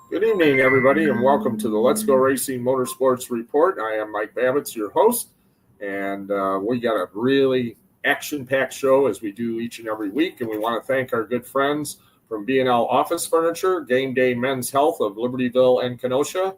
Good evening, everybody, and welcome to the Let's Go Racing Motorsports Report. I am Mike Babicz, your host, and we got a really action-packed show as we do each and every week, and we want to thank our good friends from B&L Office Furniture, Game Day Men's Health of Libertyville and Kenosha,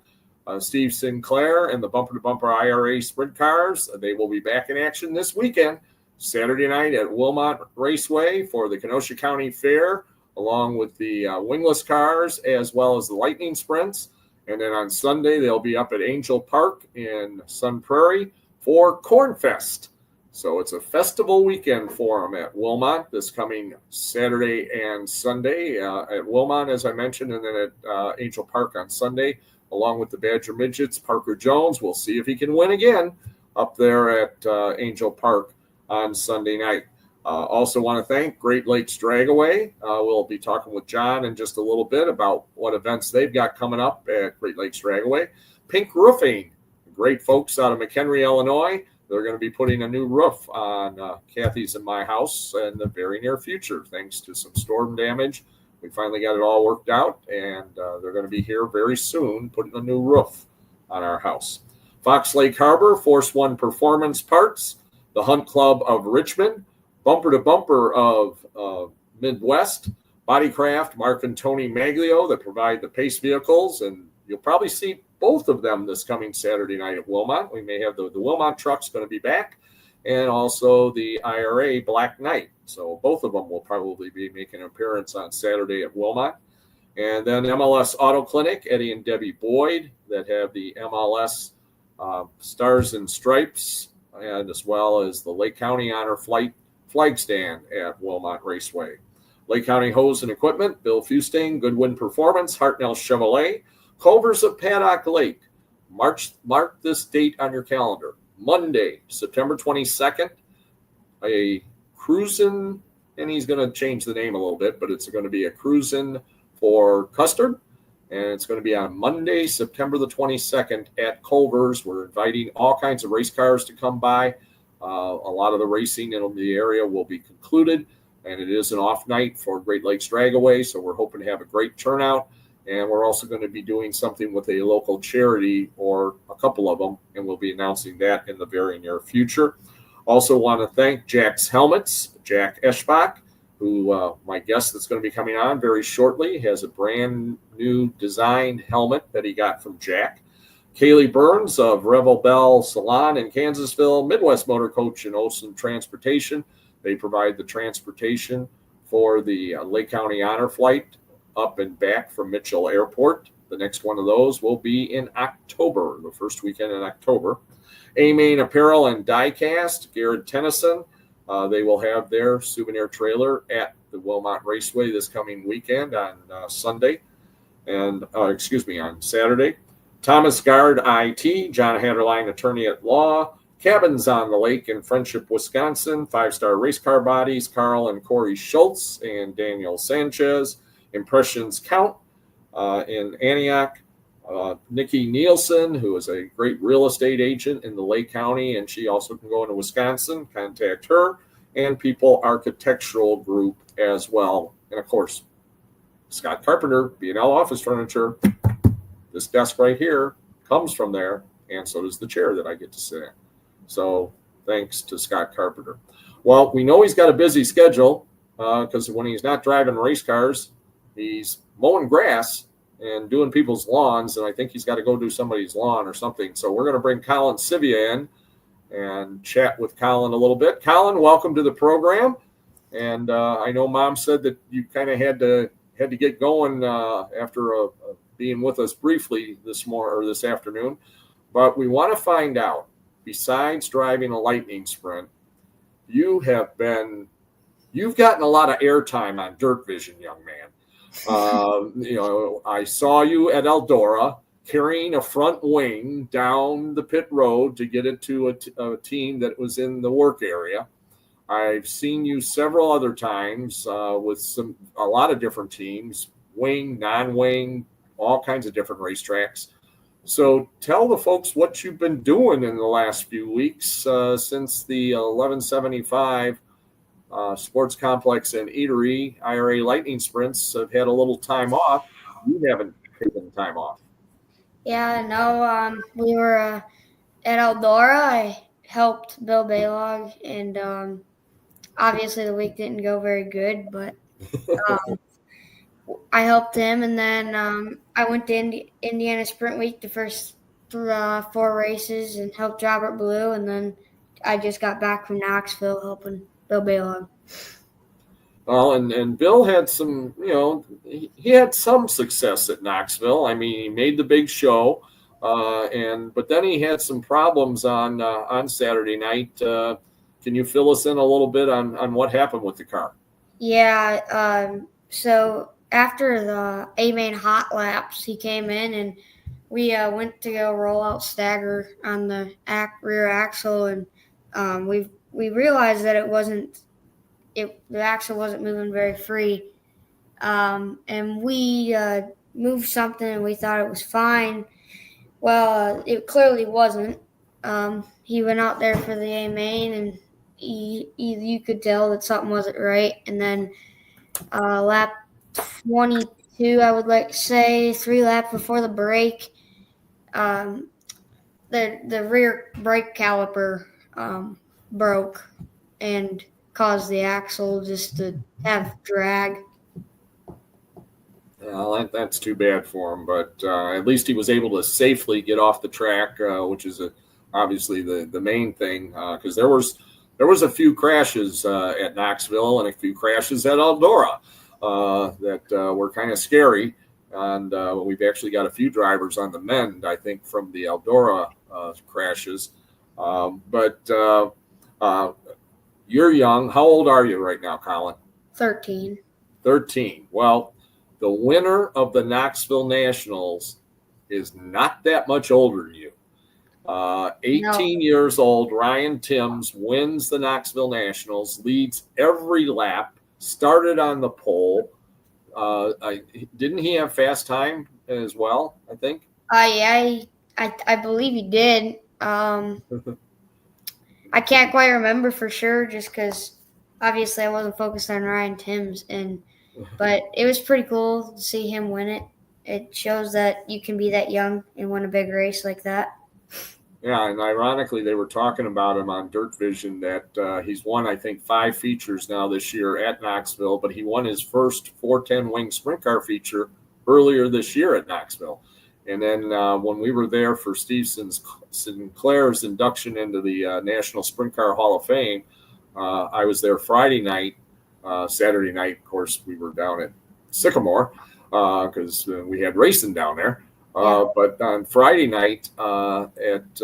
Steve Sinclair, and the Bumper to Bumper IRA Sprint Cars. They will be back in action this weekend, Saturday night at Wilmot Raceway for the Kenosha County Fair, along with the wingless cars as well as the lightning sprints. And then on Sunday, they'll be up at Angel Park in Sun Prairie for Cornfest. So it's a festival weekend for them at Wilmot this coming Saturday and Sunday at Wilmot, as I mentioned, and then at Angel Park on Sunday, along with the Badger Midgets. Parker Jones, we'll see if he can win again up there at Angel Park on Sunday night. Also want to thank Great Lakes Dragaway. We'll be talking with John in just a little bit about what events they've got coming up at Great Lakes Dragaway. Pink Roofing, great folks out of McHenry, Illinois. They're going to be putting a new roof on Kathy's and my house in the very near future, thanks to some storm damage. We finally got it all worked out, and they're going to be here very soon putting a new roof on our house. Fox Lake Harbor, Force One Performance Parts, the Hunt Club of Richmond, Bumper to Bumper of Midwest, Bodycraft, Mark and Tony Maglio that provide the pace vehicles, and you'll probably see both of them this coming Saturday night at Wilmot. We may have the Wilmot trucks going to be back, and also the IRA Black Knight. So both of them will probably be making an appearance on Saturday at Wilmot. And then MLS Auto Clinic, Eddie and Debbie Boyd, that have the MLS Stars and Stripes, and as well as the Lake County Honor Flag Stand at Wilmot Raceway. Lake County Hose and Equipment, Bill Fusting, Goodwin Performance, Hartnell Chevrolet, Culvers of Paddock Lake. Mark this date on your calendar. Monday, September 22nd, a cruisin', and he's going to change the name a little bit, but it's going to be a cruisin' for Custard, and it's going to be on Monday, September the 22nd at Culvers. We're inviting all kinds of race cars to come by. A lot of the racing in the area will be concluded, and it is an off night for Great Lakes Dragaway, so we're hoping to have a great turnout. And we're also going to be doing something with a local charity, or a couple of them, and we'll be announcing that in the very near future. Also want to thank Jack's Helmets, Jack Eschbach, who my guest that's going to be coming on very shortly has a brand new designed helmet that he got from Jack. Kaylee Burns of Revel Bell Salon in Kansasville, Midwest Motor Coach and Olson Transportation. They provide the transportation for the Lake County Honor Flight up and back from Mitchell Airport. The next one of those will be in October, the first weekend in October. A-Main Apparel and Diecast, Garrett Tennyson. They will have their souvenir trailer at the Wilmot Raceway this coming weekend on Sunday, and on Saturday. Thomas Guard IT, John Hatterline, attorney at law. Cabins on the Lake in Friendship, Wisconsin. 5-Star Race Car Bodies, Carl and Corey Schultz and Daniel Sanchez. Impressions Count in Antioch. Nikki Nielsen, who is a great real estate agent in the Lake County, and she also can go into Wisconsin. Contact her. And People Architectural Group as well. And, of course, Scott Carpenter, B&L Office Furniture. This desk right here comes from there, and so does the chair that I get to sit in. So thanks to Scott Carpenter. Well, we know he's got a busy schedule because when he's not driving race cars, he's mowing grass and doing people's lawns, and I think he's got to go do somebody's lawn or something. So we're going to bring Colin Sivia in and chat with Colin a little bit. Colin, welcome to the program. And I know Mom said that you kind of had to get going after being with us briefly this afternoon. But we want to find out, besides driving a lightning sprint, you've gotten a lot of airtime on Dirt Vision, young man. I saw you at Eldora carrying a front wing down the pit road to get it to a team that was in the work area. I've seen you several other times with a lot of different teams, wing, non-wing, all kinds of different racetracks. So tell the folks what you've been doing in the last few weeks since the 1175 Sports Complex and Eatery IRA Lightning Sprints have had a little time off. You haven't taken time off. Yeah, no, we were at Eldora. I helped Bill Baylog, and obviously the week didn't go very good, but I helped him, and then I went to Indiana Sprint Week, the first 4 races, and helped Robert Blue, and then I just got back from Knoxville helping Bill Baylog. Well, and Bill had some, he had some success at Knoxville. I mean, he made the big show, but then he had some problems on Saturday night. Can you fill us in a little bit on what happened with the car? Yeah, so after the A-main hot laps, he came in and we went to go roll out stagger on the rear axle, and we realized that the axle wasn't moving very free, and we moved something and we thought it was fine. Well, it clearly wasn't. He went out there for the A-main, and you could tell that something wasn't right. And then lap 22, I would like to say, 3 laps before the break, the rear brake caliper broke and caused the axle just to have drag. Well, that's too bad for him, but at least he was able to safely get off the track, which is obviously the main thing, because there was a few crashes at Knoxville and a few crashes at Eldora that were kind of scary, and we've actually got a few drivers on the mend, I think, from the Eldora crashes. But you're young. How old are you right now, Colin? 13. 13. Well, the winner of the Knoxville Nationals is not that much older than you. 18 years old, Ryan Timms wins the Knoxville Nationals, leads every lap, started on the pole. Didn't he have fast time as well, I think? Yeah, I believe he did. I can't quite remember for sure just because obviously I wasn't focused on Ryan Timms, but it was pretty cool to see him win it. It shows that you can be that young and win a big race like that. Yeah, and ironically, they were talking about him on Dirt Vision that he's won, I think, 5 features now this year at Knoxville, but he won his first 410 wing sprint car feature earlier this year at Knoxville. And then when we were there for Steve Sinclair's induction into the National Sprint Car Hall of Fame, I was there Friday night. Saturday night, of course, we were down at Sycamore because we had racing down there. But on Friday night at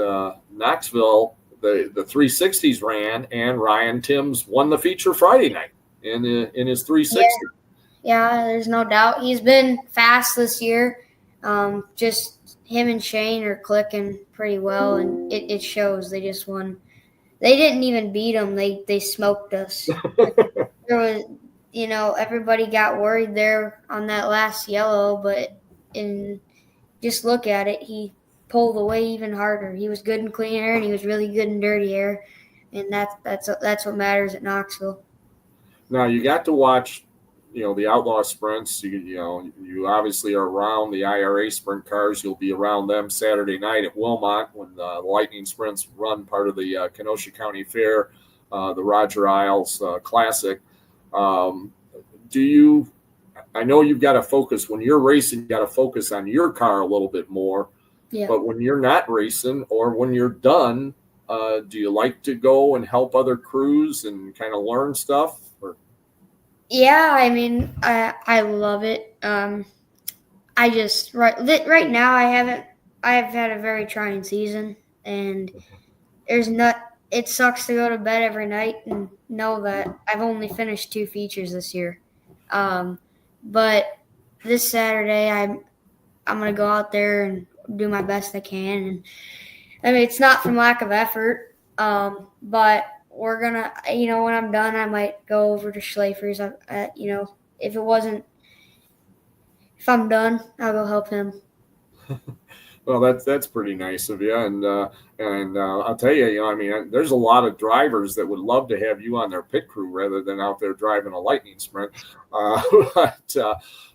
Knoxville, the 360s ran, and Ryan Timms won the feature Friday night in his 360. Yeah, there's no doubt. He's been fast this year. Just him and Shane are clicking pretty well, and it shows. They just won. They didn't even beat them. They smoked us. There was, everybody got worried there on that last yellow, but just look at it. He pulled away even harder. He was good in clean air, and he was really good in dirty air, and that's what matters at Knoxville. Now you got to watch, the Outlaw sprints. You obviously are around the IRA sprint cars. You'll be around them Saturday night at Wilmot when the Lightning Sprints run part of the Kenosha County Fair, the Roger Isles Classic. I know you've got to focus when you're racing. You got to focus on your car a little bit more. Yeah. But when you're not racing or when you're done, do you like to go and help other crews and kind of learn stuff? Or? Yeah, I mean, I love it. I just right now I have had a very trying season, and there's not. It sucks to go to bed every night and know that I've only finished 2 features this year. Um, but this Saturday, I'm gonna go out there and do my best I can. And I mean, it's not from lack of effort, but we're gonna, when I'm done, I might go over to Schlafer's. If it wasn't, if I'm done, I'll go help him. Well, that's pretty nice of you, and I'll tell you, I mean, there's a lot of drivers that would love to have you on their pit crew rather than out there driving a lightning sprint. Uh, but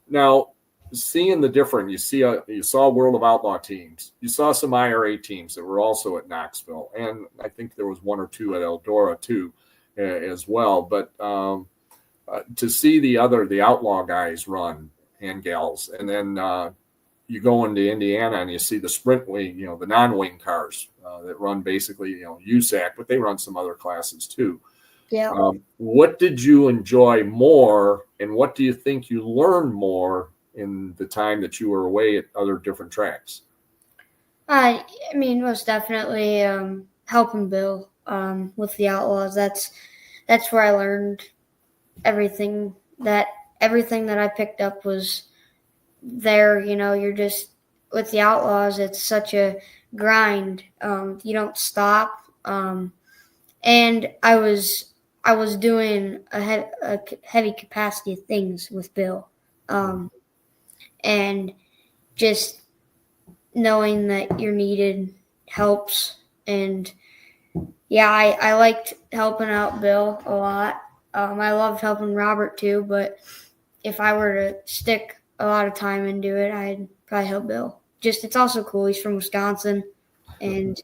now, seeing the different, you saw World of Outlaw teams, you saw some IRA teams that were also at Knoxville, and I think there was one or two at Eldora too, as well. But to see the Outlaw guys run and gals, and then you go into Indiana and you see the sprint wing, the non-wing cars that run basically, USAC, but they run some other classes too. Yeah. What did you enjoy more, and what do you think you learned more in the time that you were away at other different tracks? I mean, most definitely helping Bill with the Outlaws. That's where I learned everything that everything that I picked up was there. You're just with the Outlaws. It's such a grind. You don't stop. And I was doing a heavy capacity of things with Bill, and just knowing that you're needed helps. And yeah, I liked helping out Bill a lot. I loved helping Robert too, but if I were to stick a lot of time into it, I'd probably help Bill. Just it's also cool. He's from Wisconsin, and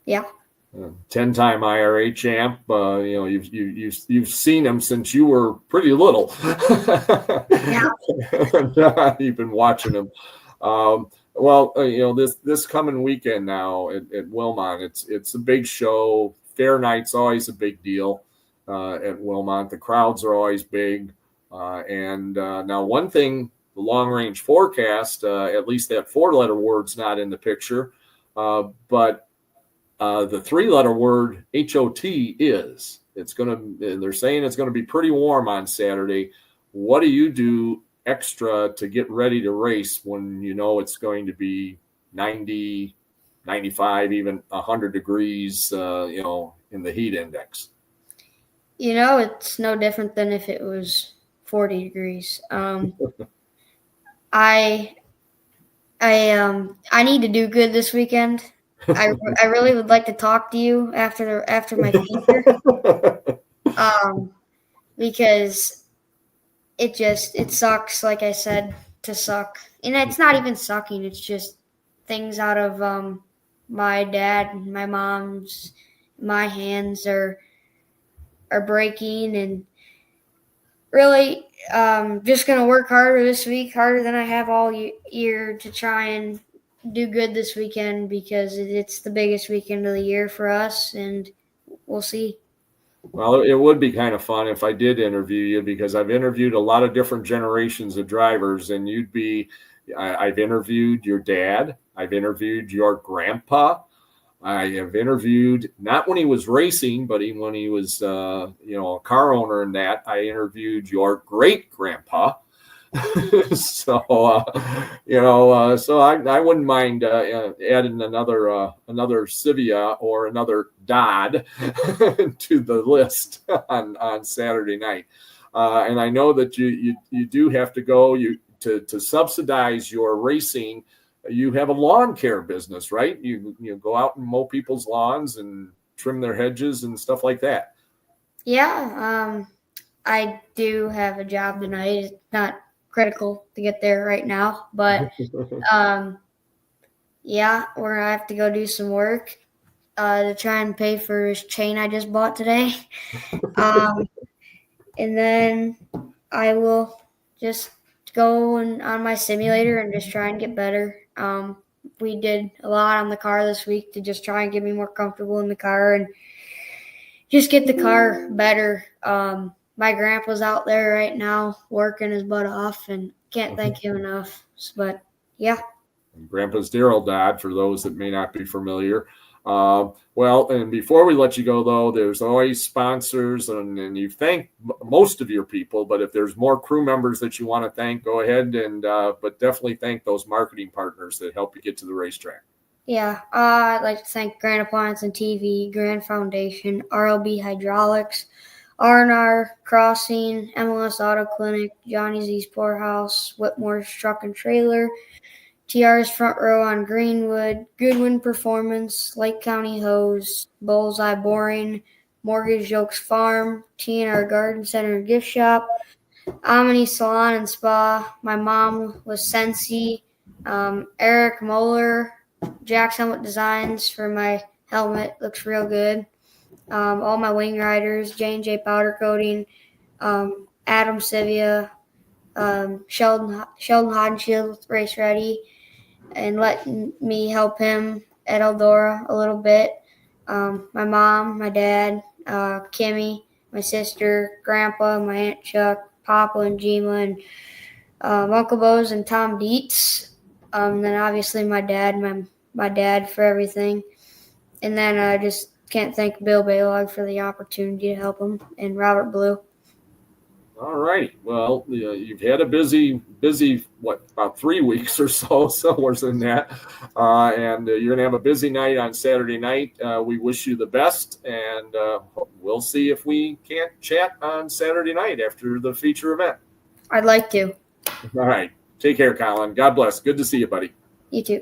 yeah. 10-time IRA champ. You've seen him since you were pretty little. Yeah. And, you've been watching him. This coming weekend now at Wilmot, it's a big show. Fair night's always a big deal at Wilmot. The crowds are always big. And now one thing, the long range forecast, at least that 4-letter word's not in the picture, but the 3-letter word HOT is. They're saying it's going to be pretty warm on Saturday. What do you do extra to get ready to race when you know it's going to be 90, 95, even 100 degrees, in the heat index? It's no different than if it was 40 degrees. I need to do good this weekend. I really would like to talk to you after my feature, because it sucks, like I said, to suck, and it's not even sucking. It's just things out of my dad and my mom's, my hands are breaking, and really just gonna work harder this week, harder than I have all year, to try and do good this weekend, because it's the biggest weekend of the year for us, and we'll see. Well, it would be kind of fun if I did interview you, because I've interviewed a lot of different generations of drivers, and I've interviewed your dad. I've interviewed your grandpa. I have interviewed, not when he was racing, but when he was, a car owner, and that I interviewed your great grandpa. So, so I wouldn't mind adding another Sivia or another Dodd to the list on Saturday night. And I know that you do have to go to subsidize your racing. You have a lawn care business, right? You go out and mow people's lawns and trim their hedges and stuff like that. Yeah, I do have a job tonight. It's not critical to get there right now, but yeah, we're gonna have to go do some work to try and pay for this chain I just bought today. And then I will just go on my simulator and just try and get better. We did a lot on the car this week to just try and get me more comfortable in the car and just get the car better. my grandpa's out there right now working his butt off, and can't thank him enough. But yeah. Grandpa's Daryl Dodd, for those that may not be familiar. Well, and before we let you go, though, there's always sponsors, and you thank most of your people, but if there's more crew members that you want to thank, go ahead and but definitely thank those marketing partners that help you get to the racetrack. Yeah, I'd like to thank Grand Appliance and TV, Grand Foundation, RLB Hydraulics, R&R Crossing, MLS Auto Clinic, Johnny Z's Poorhouse, Whitmore's Truck and Trailer, TR's Front Row on Greenwood, Goodwin Performance, Lake County Hose, Bullseye Boring, Mortgage Oaks Farm, T&R Garden Center Gift Shop, Omni Salon and Spa, my mom was Sensi, Eric Moeller, Jack's Helmet Designs for my helmet, looks real good. All my wing riders, J&J Powder Coating, Adam Sivia, Sheldon Hodenshield, Race Ready, and letting me help him at Eldora a little bit. My mom, my dad, Kimmy, my sister, Grandpa, my Aunt Chuck, Papa and Jima, and Uncle Bose and Tom Dietz. Then obviously my dad for everything. And then I just can't thank Bill Baylog for the opportunity to help him, and Robert Blue. All right. Well, you've had a busy, about 3 weeks or so, somewhere in that. And you're going to have a busy night on Saturday night. We wish you the best, and we'll see if we can't chat on Saturday night after the feature event. I'd like to. All right. Take care, Colin. God bless. Good to see you, buddy. You too.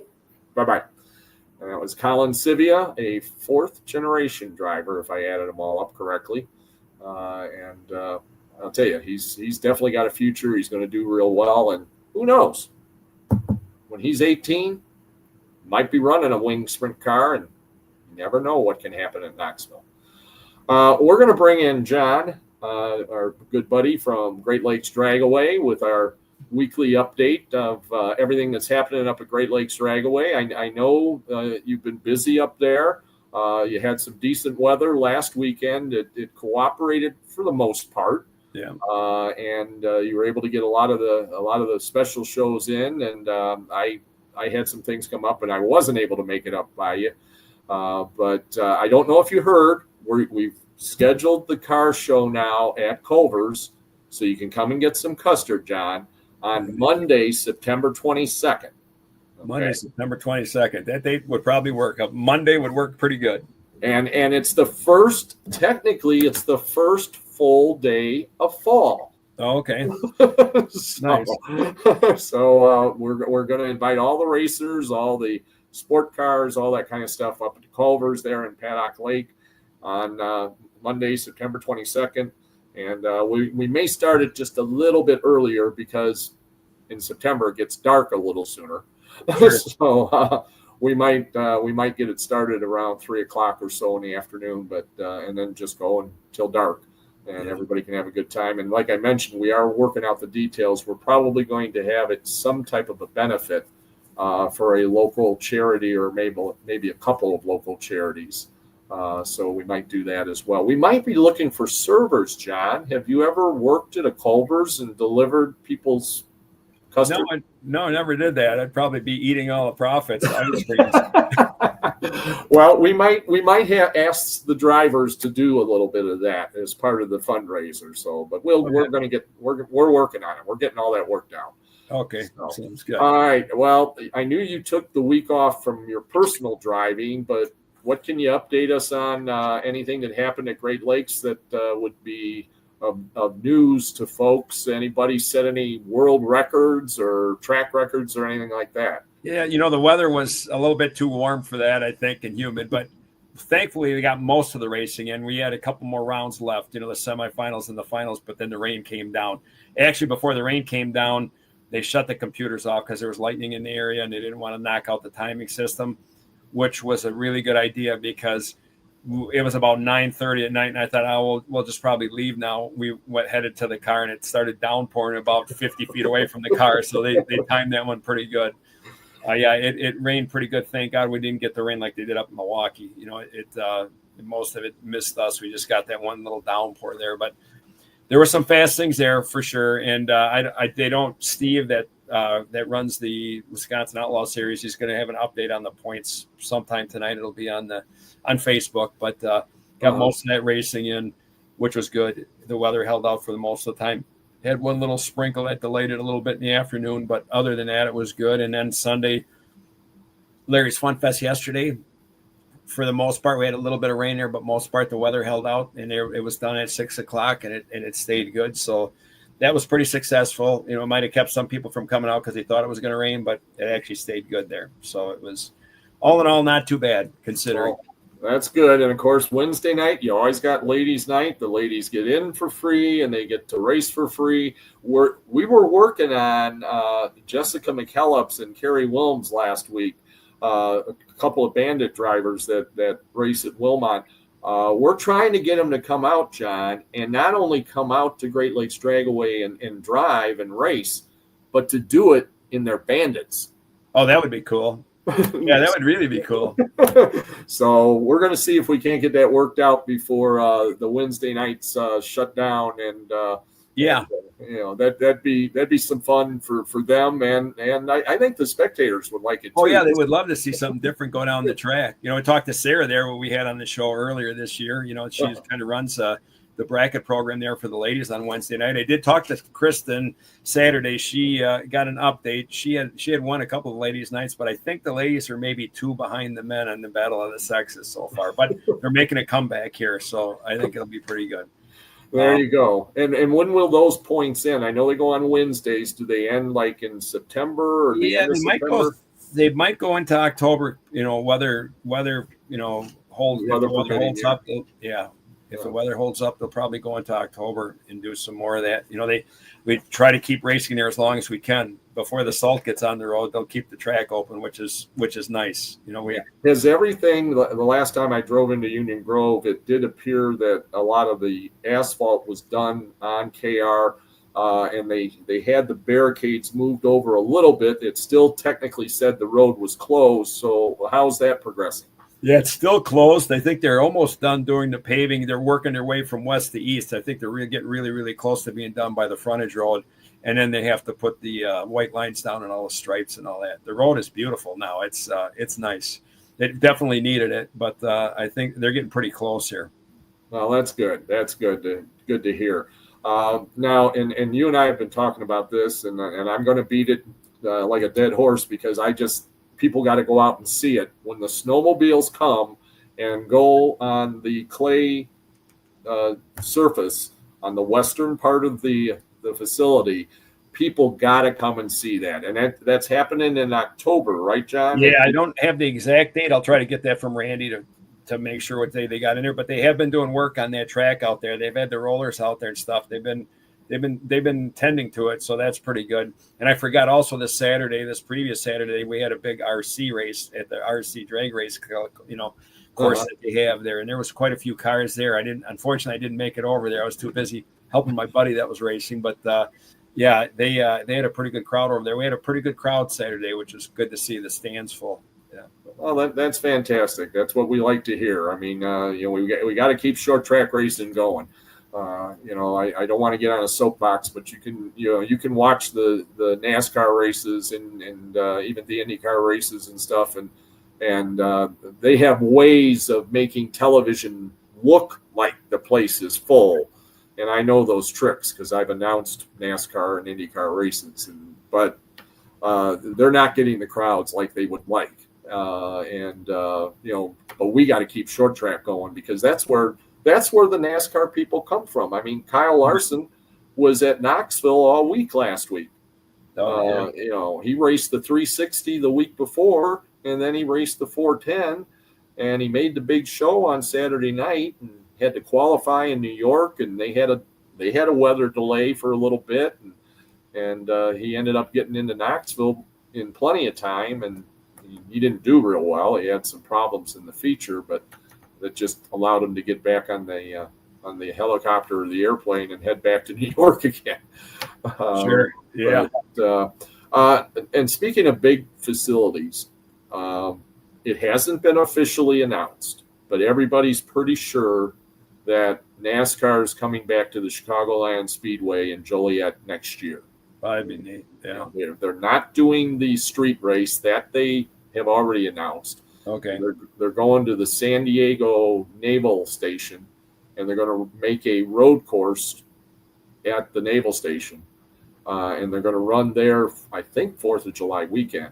Bye-bye. And that was Colin Sivia, a fourth-generation driver, if I added them all up correctly. I'll tell you, he's definitely got a future. He's going to do real well, and who knows? When he's 18, might be running a wing sprint car, and you never know what can happen at Knoxville. We're going to bring in John, our good buddy from Great Lakes Dragaway, with our weekly update of everything that's happening up at Great Lakes Dragaway. I know you've been busy up there. You had some decent weather last weekend. It cooperated for the most part. Yeah. And you were able to get a lot of the special shows in, and I had some things come up, and I wasn't able to make it up by you. But I don't know if you heard, we've scheduled the car show now at Culver's, so you can come and get some custard, John, on Monday, September 22nd. Okay. Monday, September 22nd. That date would probably work. Monday would work pretty good. And it's the first full day of fall. Oh, okay. Nice. So we're going to invite all the racers, all the sport cars, all that kind of stuff up to Culver's there in Paddock Lake on Monday, September 22nd. And we may start it just a little bit earlier because in September it gets dark a little sooner. Sure. So we might get it started around 3:00 or so in the afternoon, but and then just go until dark, and everybody can have a good time. And like I mentioned, we are working out the details. We're probably going to have it some type of a benefit for a local charity, or maybe a couple of local charities. So we might do that as well. We might be looking for servers, John. Have you ever worked at a Culver's and delivered people's customers? No, I never did that. I'd probably be eating all the profits. Well, we might have asked the drivers to do a little bit of that as part of the fundraiser. So, but we're working on it. We're getting all that worked out. Okay, so, sounds good. All right. Well, I knew you took the week off from your personal driving, but what can you update us on anything that happened at Great Lakes that would be of news to folks? Anybody set any world records or track records or anything like that? Yeah, the weather was a little bit too warm for that, I think, and humid, but thankfully we got most of the racing in. We had a couple more rounds left, the semifinals and the finals, but then the rain came down. Actually, before the rain came down, they shut the computers off because there was lightning in the area and they didn't want to knock out the timing system, which was a really good idea because it was about 9:30 at night, and I thought, we'll just probably leave now. We headed to the car, and it started downpouring about 50 feet away from the car, so they timed that one pretty good. It rained pretty good. Thank God we didn't get the rain like they did up in Milwaukee. Most of it missed us. We just got that one little downpour there, but there were some fast things there for sure. And Steve that runs the Wisconsin Outlaw Series, he's going to have an update on the points sometime tonight. It'll be on Facebook, but got most of that racing in, which was good. The weather held out for the most of the time. Had one little sprinkle that delayed it a little bit in the afternoon, but other than that, it was good. And then Sunday, Larry's Fun Fest yesterday, for the most part, we had a little bit of rain there, but most part the weather held out, and it was done at 6:00, and it stayed good. So that was pretty successful. It might have kept some people from coming out because they thought it was going to rain, but it actually stayed good there. So it was, all in all, not too bad considering. Well, that's good. And of course, Wednesday night, you always got ladies' night. The ladies get in for free and they get to race for free. We were working on Jessica McKellips and Carrie Wilms last week, a couple of bandit drivers that race at Wilmot. We're trying to get them to come out, John, and not only come out to Great Lakes Dragaway and drive and race, but to do it in their bandits. Oh, that would be cool. Yeah, that would really be cool. So we're going to see if we can't get that worked out before the Wednesday nights shut down, and that'd be some fun for them, and I think the spectators would like it too. Oh yeah, they would love to see something different go down the track. I talked to Sarah there, what we had on the show earlier this year. She kind of runs the bracket program there for the ladies on Wednesday night. I did talk to Kristen Saturday. She got an update. She had won a couple of ladies' nights, but I think the ladies are maybe 2 behind the men on the Battle of the Sexes so far. But they're making a comeback here, so I think it'll be pretty good. There you go. And when will those points end? I know they go on Wednesdays. Do they end like in September or the end of September? They might go into October. Weather holds up. Yeah. If the weather holds up, they'll probably go into October and do some more of that. We try to keep racing there as long as we can. Before the salt gets on the road, they'll keep the track open, which is nice. Has everything, the last time I drove into Union Grove, it did appear that a lot of the asphalt was done on KR, and they had the barricades moved over a little bit. It still technically said the road was closed. So how's that progressing? Yeah, it's still closed. I think they're almost done doing the paving. They're working their way from west to east. I think they're getting really, really close to being done by the frontage road. And then they have to put the white lines down and all the stripes and all that. The road is beautiful now. It's nice. It definitely needed it, but I think they're getting pretty close here. Well, that's good. That's good to hear. Now, and you and I have been talking about this, and I'm going to beat it like a dead horse because people got to go out and see it. When the snowmobiles come and go on the clay surface on the western part of the facility, people got to come and see that. And that's happening in October, right, John? Yeah, I don't have the exact date. I'll try to get that from Randy to make sure what day they got in there. But they have been doing work on that track out there. They've had the rollers out there and stuff. They've been tending to it, so that's pretty good. And I forgot also this previous Saturday, we had a big RC race at the RC drag race, course that they have there, and there was quite a few cars there. Unfortunately, I didn't make it over there. I was too busy helping my buddy that was racing. But they had a pretty good crowd over there. We had a pretty good crowd Saturday, which was good to see. The stands full. Yeah. Well, that's fantastic. That's what we like to hear. I mean, we got to keep short track racing going. I don't want to get on a soapbox, but you can watch the NASCAR races and even the IndyCar races and stuff, and they have ways of making television look like the place is full. And I know those tricks because I've announced NASCAR and IndyCar races, but they're not getting the crowds like they would like. But we got to keep short track going because that's where the NASCAR people come from. I mean, Kyle Larson was at Knoxville all week last week. He raced the 360 the week before, and then he raced the 410, and he made the big show on Saturday night and had to qualify in New York, and they had a weather delay for a little bit, and he ended up getting into Knoxville in plenty of time, and he didn't do real well. He had some problems in the feature, but that just allowed him to get back on the helicopter or the airplane and head back to New York again. Sure. Yeah. And speaking of big facilities, it hasn't been officially announced, but everybody's pretty sure that NASCAR is coming back to the Chicagoland Speedway in Joliet next year. That'd be neat. Yeah. They're not doing the street race that they have already announced. Okay. They're going to the San Diego Naval Station, and they're going to make a road course at the Naval Station. And they're going to run there, I think, 4th of July weekend.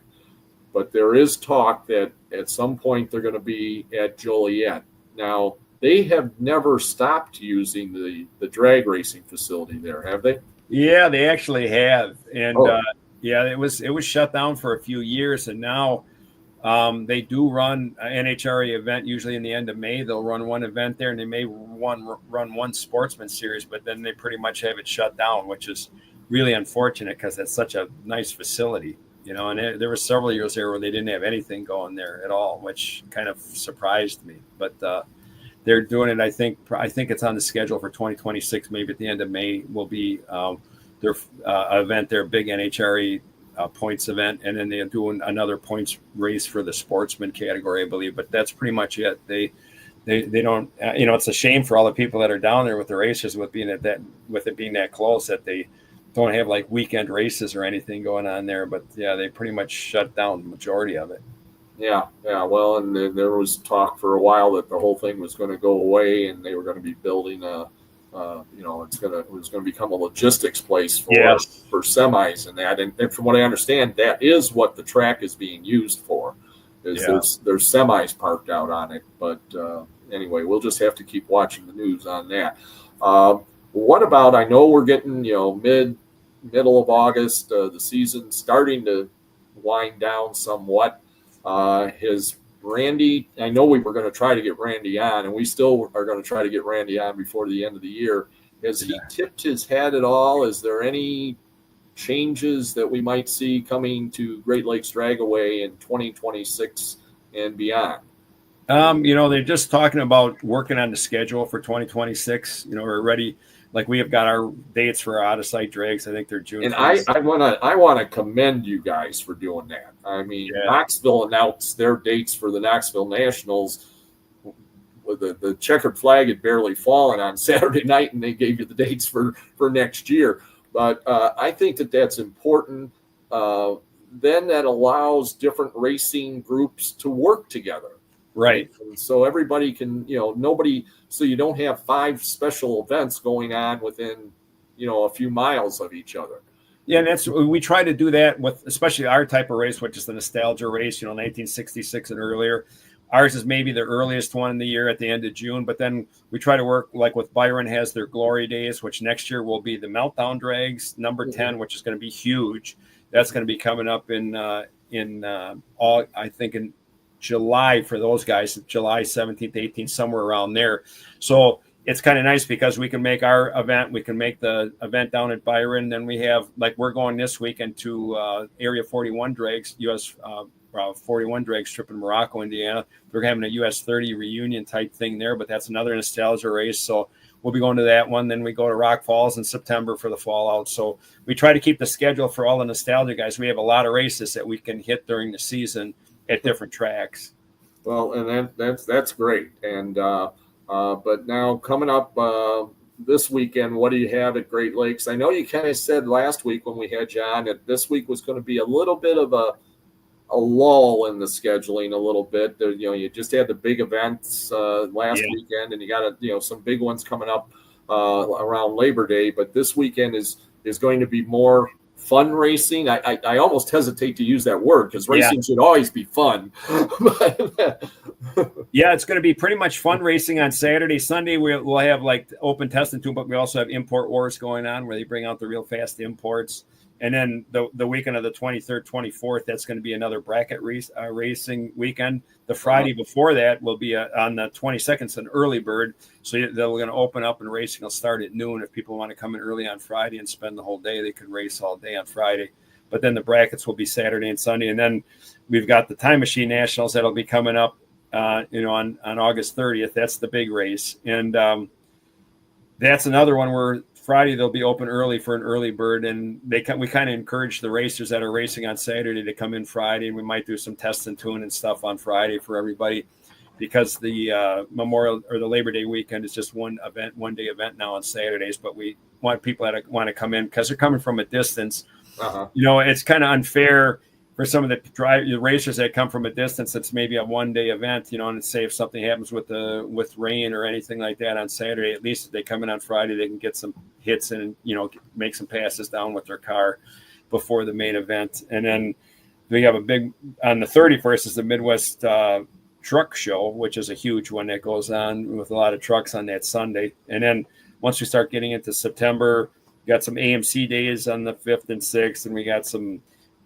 But there is talk that at some point they're going to be at Joliet. Now, they have never stopped using the drag racing facility there, have they? Yeah, they actually have. And yeah, it was shut down for a few years, and now they do run an NHRA event usually in the end of May. They'll run one event there, and they may run one sportsman series, but then they pretty much have it shut down, which is really unfortunate because it's such a nice facility, and there were several years there where they didn't have anything going there at all, which kind of surprised me. But they're doing it. I think it's on the schedule for 2026. Maybe at the end of May will be their event, their big NHRA points event, and then they're doing another points race for the sportsman category, I believe. But that's pretty much it. They don't. It's a shame for all the people that are down there with the races, with it being that close, that they don't have like weekend races or anything going on there. But yeah, they pretty much shut down the majority of it. Yeah. Well, and there was talk for a while that the whole thing was going to go away, and they were going to be building it was going to become a logistics place for semis and that. And from what I understand, that is what the track is being used for. There's semis parked out on it. But anyway, we'll just have to keep watching the news on that. What about? I know we're getting middle of August, the season starting to wind down somewhat. His Randy, I know we were going to try to get Randy on, and we still are going to try to get Randy on before the end of the year. Has he tipped his hat at all? Is there any changes that we might see coming to Great Lakes Dragaway in 2026 and beyond? They're just talking about working on the schedule for 2026. We're ready. Like, we have got our dates for our out-of-sight drags. I think they're June. And I want to commend you guys for doing that. I mean, Knoxville announced their dates for the Knoxville Nationals. The checkered flag had barely fallen on Saturday night, and they gave you the dates for next year. But I think that that's important. Then that allows different racing groups to work together. Right. And so everybody can, so you don't have 5 special events going on within, a few miles of each other. Yeah, and we try to do that with especially our type of race, which is the nostalgia race, 1966 and earlier. Ours is maybe the earliest one in the year at the end of June, but then we try to work like with Byron has their glory days, which next year will be the Meltdown Drags, number 10, which is going to be huge. That's going to be coming up in July for those guys, July 17th, 18th, somewhere around there. So it's kind of nice because we can make our event, we can make the event down at Byron. Then we have, like, we're going this weekend to Area 41 Drags, US 41 Drags trip in Morocco, Indiana. They're having a US 30 reunion type thing there, but that's another nostalgia race. So we'll be going to that one. Then we go to Rock Falls in September for the Fallout. So we try to keep the schedule for all the nostalgia guys. We have a lot of races that we can hit during the season at different tracks. Well, and that's great. And but now coming up this weekend, what do you have at Great Lakes? I know you kind of said last week when we had you on that this week was going to be a little bit of a lull in the scheduling a little bit. You just had the big events last weekend, and you got some big ones coming up around Labor Day. But this weekend is going to be more fun racing. I almost hesitate to use that word because racing should always be fun. It's going to be pretty much fun racing on Saturday. Sunday we'll have like open testing too, but we also have import wars going on where they bring out the real fast imports. And then the weekend of the 23rd, 24th, that's going to be another bracket racing weekend. The Friday before that will be on the 22nd, it's an early bird. So they're going to open up and racing will start at noon. If people want to come in early on Friday and spend the whole day, they could race all day on Friday. But then the brackets will be Saturday and Sunday. And then we've got the Time Machine Nationals that'll be coming up, on August 30th. That's the big race. And that's another one where Friday they'll be open early for an early bird, and we kind of encourage the racers that are racing on Saturday to come in Friday, and we might do some test and tune and stuff on Friday for everybody. because the Memorial or the Labor Day weekend is just one day event now on Saturdays. But we want people that want to come in because they're coming from a distance. It's kind of unfair for some of the racers that come from a distance. It's maybe a one-day event, and say if something happens with rain or anything like that on Saturday, at least if they come in on Friday, they can get some hits and make some passes down with their car before the main event. And then we have a big on the 31st is the Midwest Truck Show, which is a huge one that goes on with a lot of trucks on that Sunday. And then once we start getting into September, we got some AMC days on the 5th and 6th, and we got some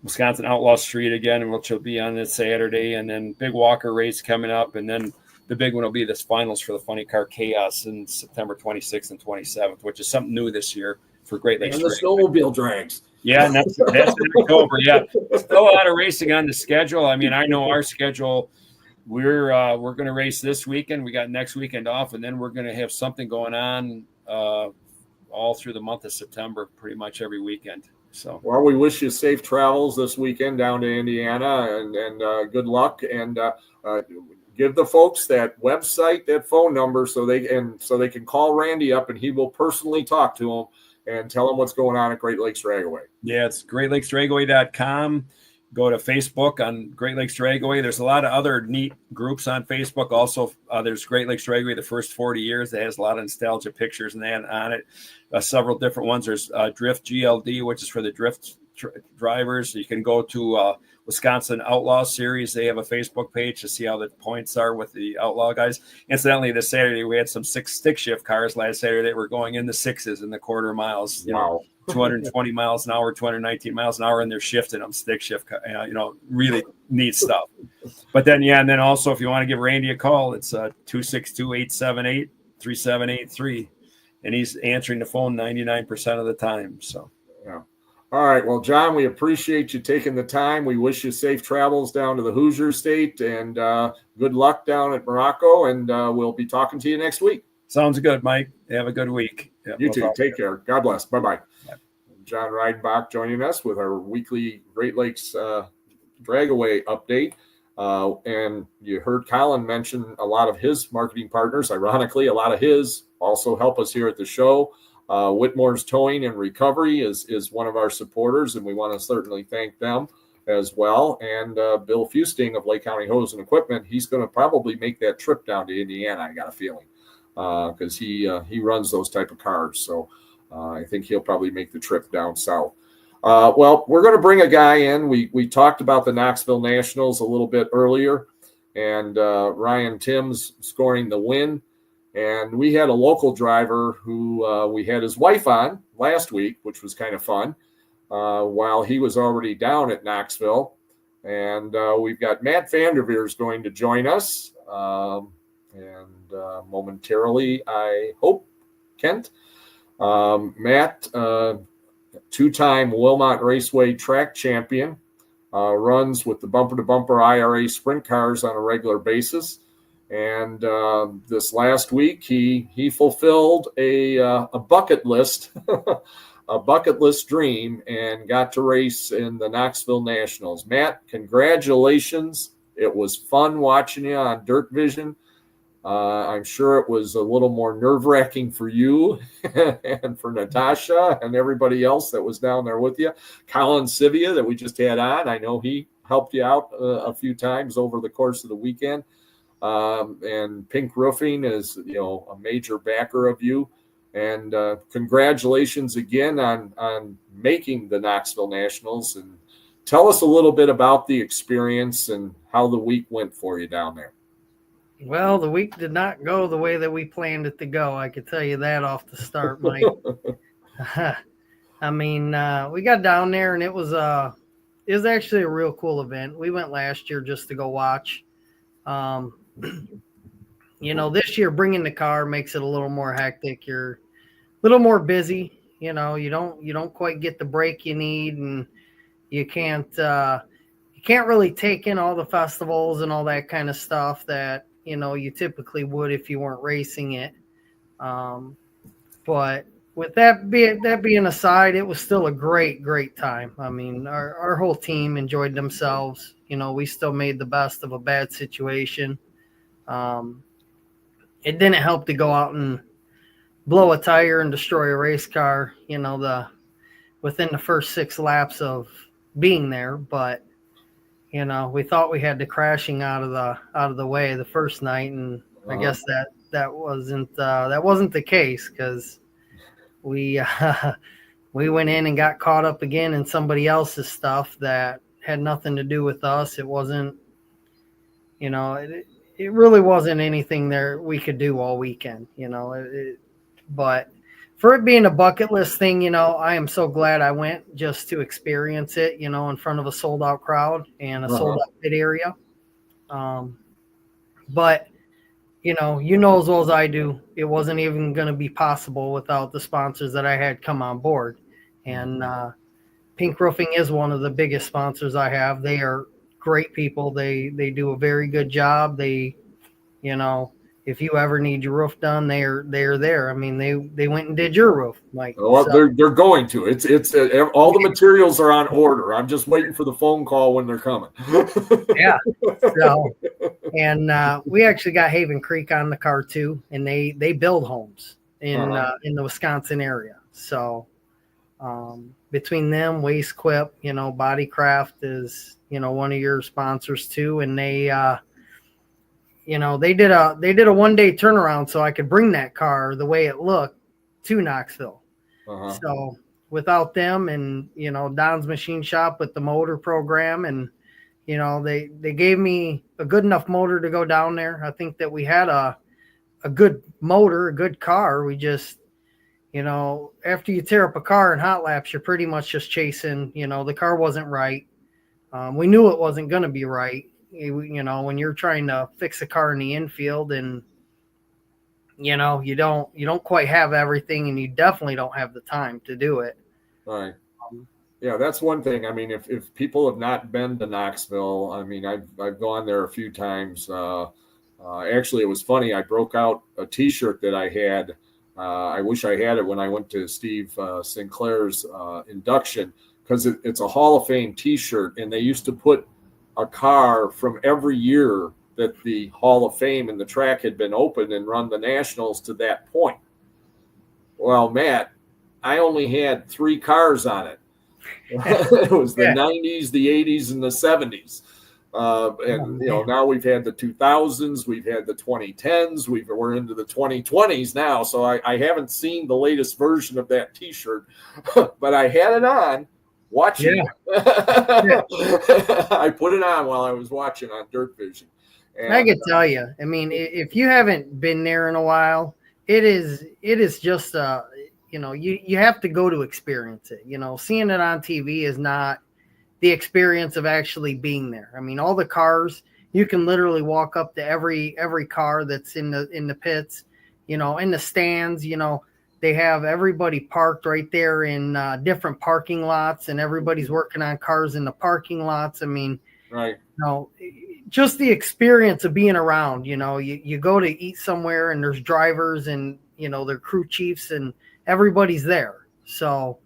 Wisconsin Outlaw Street again, which will be on this Saturday, and then Big Walker race coming up, and then the big one will be this finals for the Funny Car Chaos in September 26th and 27th, which is something new this year for Great Lakes. And the snowmobile drags. Yeah, and that's in October. Yeah, still a lot of racing on the schedule. I mean, I know our schedule. We're going to race this weekend. We got next weekend off, and then we're going to have something going on all through the month of September, pretty much every weekend. So, well, we wish you safe travels this weekend down to Indiana, and good luck. And give the folks that website, that phone number, so they can call Randy up, and he will personally talk to them and tell them what's going on at Great Lakes Dragaway. Yeah, it's greatlakesdragaway.com. Go to Facebook on Great Lakes Dragaway. There's a lot of other neat groups on Facebook. Also, there's Great Lakes Dragaway, the first 40 years. That has a lot of nostalgia pictures and that on it. Several different ones. There's Drift GLD, which is for the drift drivers. You can go to Wisconsin Outlaw Series. They have a Facebook page to see how the points are with the Outlaw guys. Incidentally, this Saturday, we had some 6 stick shift cars last Saturday that were going in the 6s in the quarter miles. Wow. 220 miles an hour, 219 miles an hour, and they're shifting them stick shift. Really neat stuff. But then, and then also if you want to give Randy a call, it's 262-878-3783, and he's answering the phone 99% of the time. So, yeah. All right. Well, John, we appreciate you taking the time. We wish you safe travels down to the Hoosier State, and good luck down at Morocco. And we'll be talking to you next week. Sounds good, Mike. Have a good week. Yeah, you too. Take care. God bless. Bye-bye. John Reidenbach joining us with our weekly Great Lakes Dragaway update. And you heard Colin mention a lot of his marketing partners. Ironically, a lot of his also help us here at the show. Whitmore's Towing and Recovery is one of our supporters, and we want to certainly thank them as well. And Bill Fusting of Lake County Hose and Equipment, he's going to probably make that trip down to Indiana, I got a feeling, because he runs those type of cars. So I think he'll probably make the trip down south. Well, we're going to bring a guy in. We talked about the Knoxville Nationals a little bit earlier, and Ryan Timms scoring the win. And we had a local driver who we had his wife on last week, which was kind of fun, while he was already down at Knoxville. And we've got Matt Vanderveers going to join us. And momentarily, I hope, Kent. Matt, two-time Wilmot Raceway track champion, runs with the bumper-to-bumper IRA sprint cars on a regular basis. And this last week, he fulfilled a bucket list, a bucket list dream, and got to race in the Knoxville Nationals. Matt, congratulations. It was fun watching you on Dirt Vision. I'm sure it was a little more nerve-wracking for you and for Natasha and everybody else that was down there with you. Colin Sivia that we just had on, I know he helped you out a few times over the course of the weekend. And Pink Roofing is, a major backer of you. And congratulations again on making the Knoxville Nationals. And tell us a little bit about the experience and how the week went for you down there. Well, the week did not go the way that we planned it to go. I could tell you that off the start, Mike. I mean, we got down there and it was actually a real cool event. We went last year just to go watch. This year bringing the car makes it a little more hectic. You're a little more busy. You don't quite get the break you need, and you can't really take in all the festivals and all that kind of stuff that you typically would if you weren't racing it. But with that being aside, it was still a great time. I mean, our whole team enjoyed themselves. We still made the best of a bad situation. It didn't help to go out and blow a tire and destroy a race car, within the first 6 laps of being there. But, we thought we had the crashing out of the way the first night. And I guess that wasn't the case, because we went in and got caught up again in somebody else's stuff that had nothing to do with us. It wasn't, it really wasn't anything there we could do all weekend, but for it being a bucket list thing, I am so glad I went just to experience it, in front of a sold out crowd and a sold out pit area. But as well as I do, it wasn't even going to be possible without the sponsors that I had come on board. And Pink Roofing is one of the biggest sponsors I have. They are great people. They do a very good job. They, if you ever need your roof done, they're there. I mean, they went and did your roof, Mike. Well, so. they're going to. It's all the materials are on order. I'm just waiting for the phone call when they're coming. Yeah. So, and we actually got Haven Creek on the car too, and they build homes in the Wisconsin area. So, between them, Waste Quip, Bodycraft is one of your sponsors too, and they did a 1 day turnaround so I could bring that car the way it looked to Knoxville. So without them, and Don's Machine Shop with the motor program, and they gave me a good enough motor to go down there. I think that we had a good motor, a good car. We just after you tear up a car in hot laps, you're pretty much just chasing, the car wasn't right. We knew it wasn't going to be right. When you're trying to fix a car in the infield, and you don't quite have everything, and you definitely don't have the time to do it. Right. Yeah, that's one thing. I mean, if people have not been to Knoxville, I mean, I've gone there a few times. Actually, it was funny. I broke out a T-shirt that I had. I wish I had it when I went to Steve Sinclair's induction, because it's a Hall of Fame T-shirt, and they used to put a car from every year that the Hall of Fame and the track had been open and run the Nationals to that point. Well, Matt, I only had 3 cars on it. It was the 90s, the 80s, and the 70s. And now we've had the 2000s, we've had the 2010s, we're into the 2020s now. So I haven't seen the latest version of that T-shirt, but I had it on watching. I put it on while I was watching on Dirt Vision. And I could tell you, I mean, if you haven't been there in a while, it is just you have to go to experience it. Seeing it on TV is not the experience of actually being there. I mean, all the cars, you can literally walk up to every car that's in the pits, in the stands, they have everybody parked right there in different parking lots, and everybody's working on cars in the parking lots. I mean, right. Just the experience of being around, you go to eat somewhere, and there's drivers, and, they're crew chiefs, and everybody's there. So,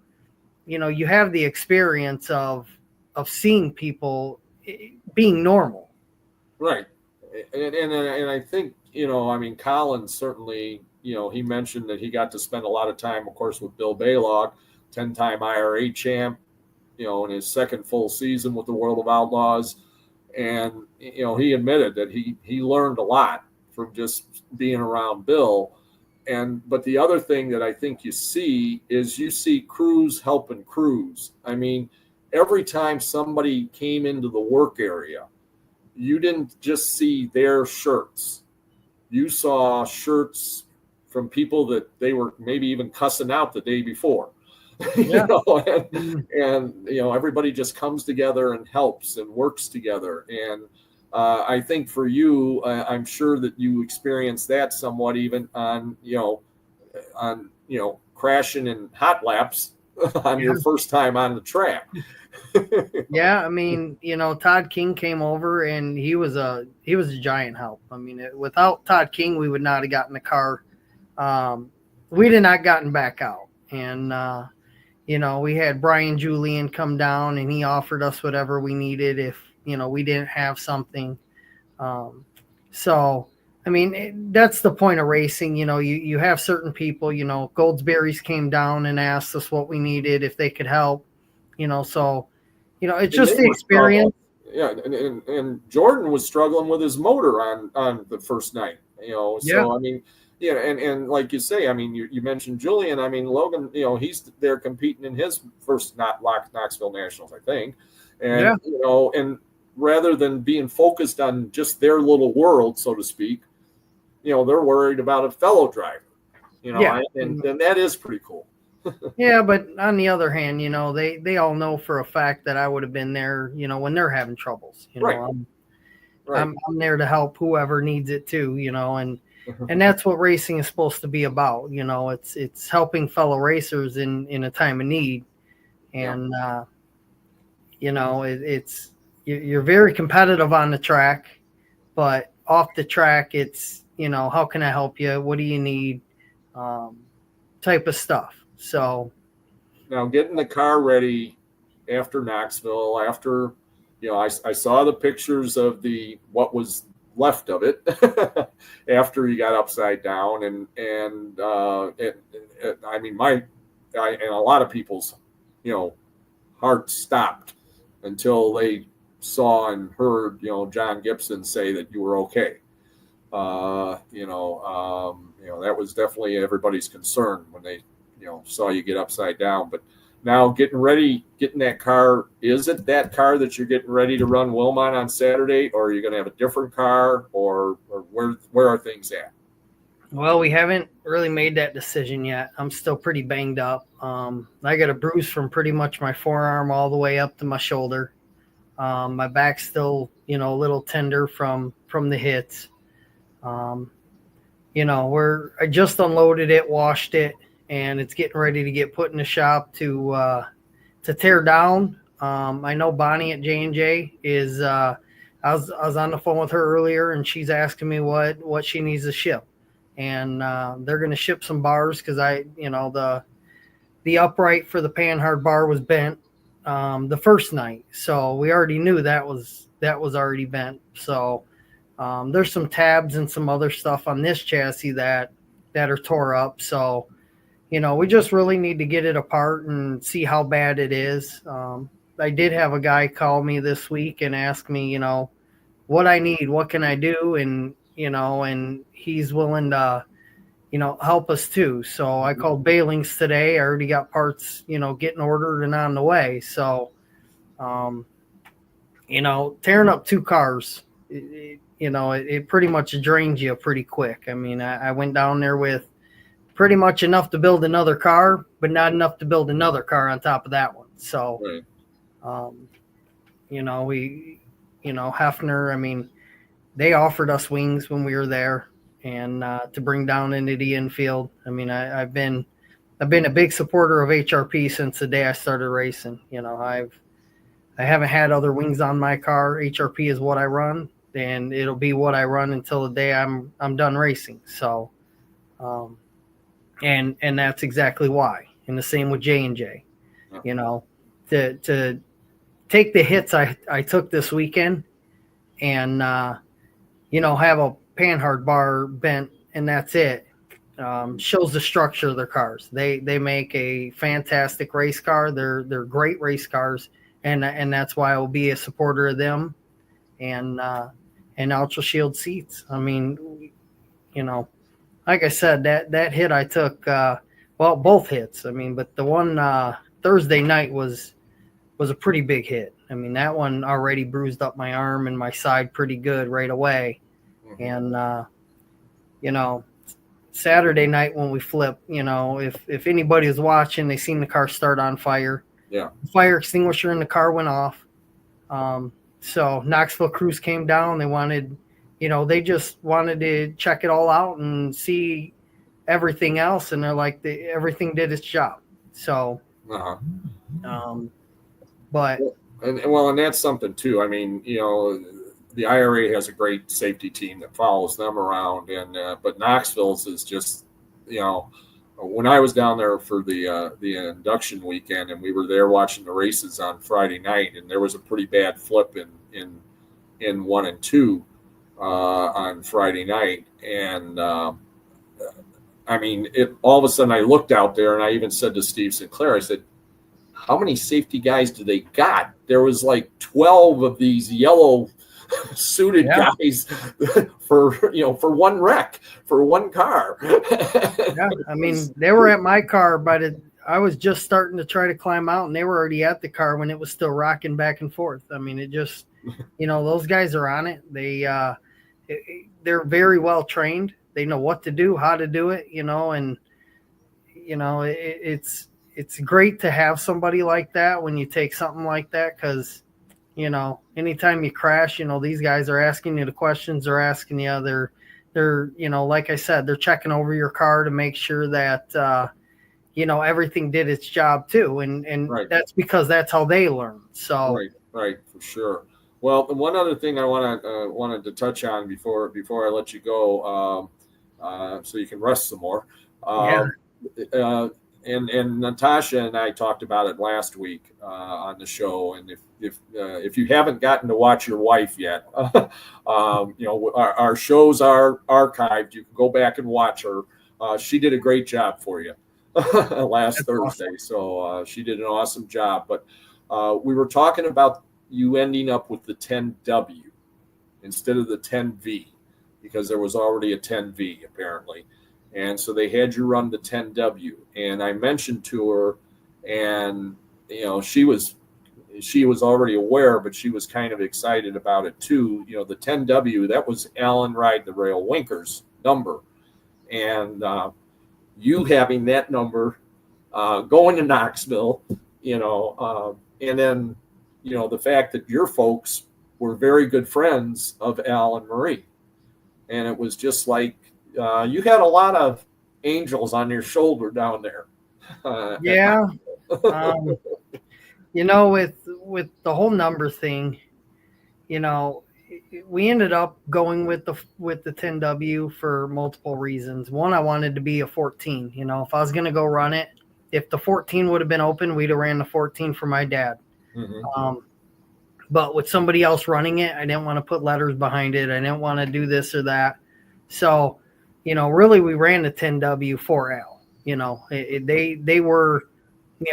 you have the experience of seeing people being normal. Right. And I think, I mean, Colin certainly, he mentioned that he got to spend a lot of time, of course, with Bill Baylog, 10-time IRA champ, in his second full season with the World of Outlaws. And, he admitted that he learned a lot from just being around Bill. But the other thing that I think you see is crews helping crews. I mean, every time somebody came into the work area, you didn't just see their shirts. You saw shirts from people that they were maybe even cussing out the day before. Yeah. and everybody just comes together and helps and works together. And I think for you, I'm sure that you experienced that somewhat, even on crashing in hot laps on your first time on the track. Yeah, I mean, Todd King came over, and he was a giant help. I mean, without Todd King, we would not have gotten the car. We'd have not gotten back out. And we had Brian Julian come down, and he offered us whatever we needed if we didn't have something. So I mean, that's the point of racing. You have certain people, Goldsberries came down and asked us what we needed, if they could help, so, it's just the experience. Yeah. And Jordan was struggling with his motor on the first night, so, Yeah. I mean, yeah. And like you say, I mean, you mentioned Julian. I mean, Logan, he's there competing in his first Knoxville Nationals, I think. And, and rather than being focused on just their little world, so to speak, they're worried about a fellow driver, and that is pretty cool. Yeah, but on the other hand, they all know for a fact that I would have been there, when they're having troubles. Right. I'm there to help whoever needs it too, and that's what racing is supposed to be about. It's helping fellow racers in a time of need, and it's you're very competitive on the track, but off the track, it's how can I help you? What do you need? Type of stuff. So now getting the car ready after Knoxville, after I saw the pictures of what was left of it after you got upside down, and I mean and a lot of people's heart stopped until they saw and heard John Gibson say that you were okay. That was definitely everybody's concern when they saw you get upside down. But now getting that car, is it that car that you're getting ready to run Wilmot on Saturday, or are you going to have a different car, or where are things at? Well, we haven't really made that decision yet. I'm still pretty banged up. I got a bruise from pretty much my forearm all the way up to my shoulder. My back's still, a little tender from the hits. I just unloaded it, washed it, and it's getting ready to get put in the shop to tear down. I know Bonnie at J&J is. I was on the phone with her earlier, and she's asking me what she needs to ship, and they're going to ship some bars because the upright for the panhard bar was bent the first night, so we already knew that was already bent. So there's some tabs and some other stuff on this chassis that are tore up. So, we just really need to get it apart and see how bad it is. I did have a guy call me this week and ask me, what I need, what can I do? And, and he's willing to, help us too. So I called Bailings today. I already got parts, getting ordered and on the way. So, tearing up two cars, it pretty much drains you pretty quick. I mean, I went down there with pretty much enough to build another car, but not enough to build another car on top of that one. So, right. Hefner, I mean, they offered us wings when we were there and to bring down into the infield. I mean, I've been a big supporter of HRP since the day I started racing. I haven't had other wings on my car. HRP is what I run, and it'll be what I run until the day I'm done racing. So, and that's exactly why. And the same with J&J. To take the hits I took this weekend and have a panhard bar bent and that's it, shows the structure of their cars. They make a fantastic race car. They're great race cars, and that's why I will be a supporter of them and Ultra Shield seats. I mean, like I said, that hit I took, both hits. I mean, but the one Thursday night was a pretty big hit. I mean, that one already bruised up my arm and my side pretty good right away. And, Saturday night when we flipped, if anybody was watching, they seen the car start on fire. Yeah. The fire extinguisher in the car went off. So Knoxville crews came down. They wanted, they just wanted to check it all out and see everything else. And they're like, everything did its job. So, but. And that's something too. I mean, the IRA has a great safety team that follows them around, but Knoxville's is just, when I was down there for the induction weekend and we were there watching the races on Friday night, and there was a pretty bad flip in 1 and 2. on Friday night. And I mean, all of a sudden I looked out there and I even said to Steve Sinclair, I said, how many safety guys do they got? There was like 12 of these yellow suited guys for one wreck, for one car. Yeah, I mean, they were at my car, but I was just starting to try to climb out, and they were already at the car when it was still rocking back and forth. I mean, it just, those guys are on it. They're very well trained. They know what to do, how to do it, and it's great to have somebody like that when you take something like that, because anytime you crash, these guys are asking you the questions, they're asking you, they're like I said, they're checking over your car to make sure that everything did its job too, and right. That's because that's how they learn. So right, for sure. Well, one other thing I wanted to touch on before I let you go, so you can rest some more. And Natasha and I talked about it last week on the show. And if you haven't gotten to watch your wife yet, our shows are archived. You can go back and watch her. She did a great job for you last Thursday. Awesome. So she did an awesome job. But we were talking about you ending up with the 10W instead of the 10V, because there was already a 10V apparently. And so they had you run the 10W, and I mentioned to her, and she was already aware, but she was kind of excited about it too. The 10W, that was Alan Ride the Rail Winker's number, and you having that number going to Knoxville, and then the fact that your folks were very good friends of Al and Marie, and it was just like. You had a lot of angels on your shoulder down there. Yeah. With the whole number thing, we ended up going with the 10W for multiple reasons. One, I wanted to be a 14. If I was going to go run it, if the 14 would have been open, we'd have ran the 14 for my dad. Mm-hmm. But with somebody else running it, I didn't want to put letters behind it. I didn't want to do this or that. So, really we ran the 10W for Al. They were,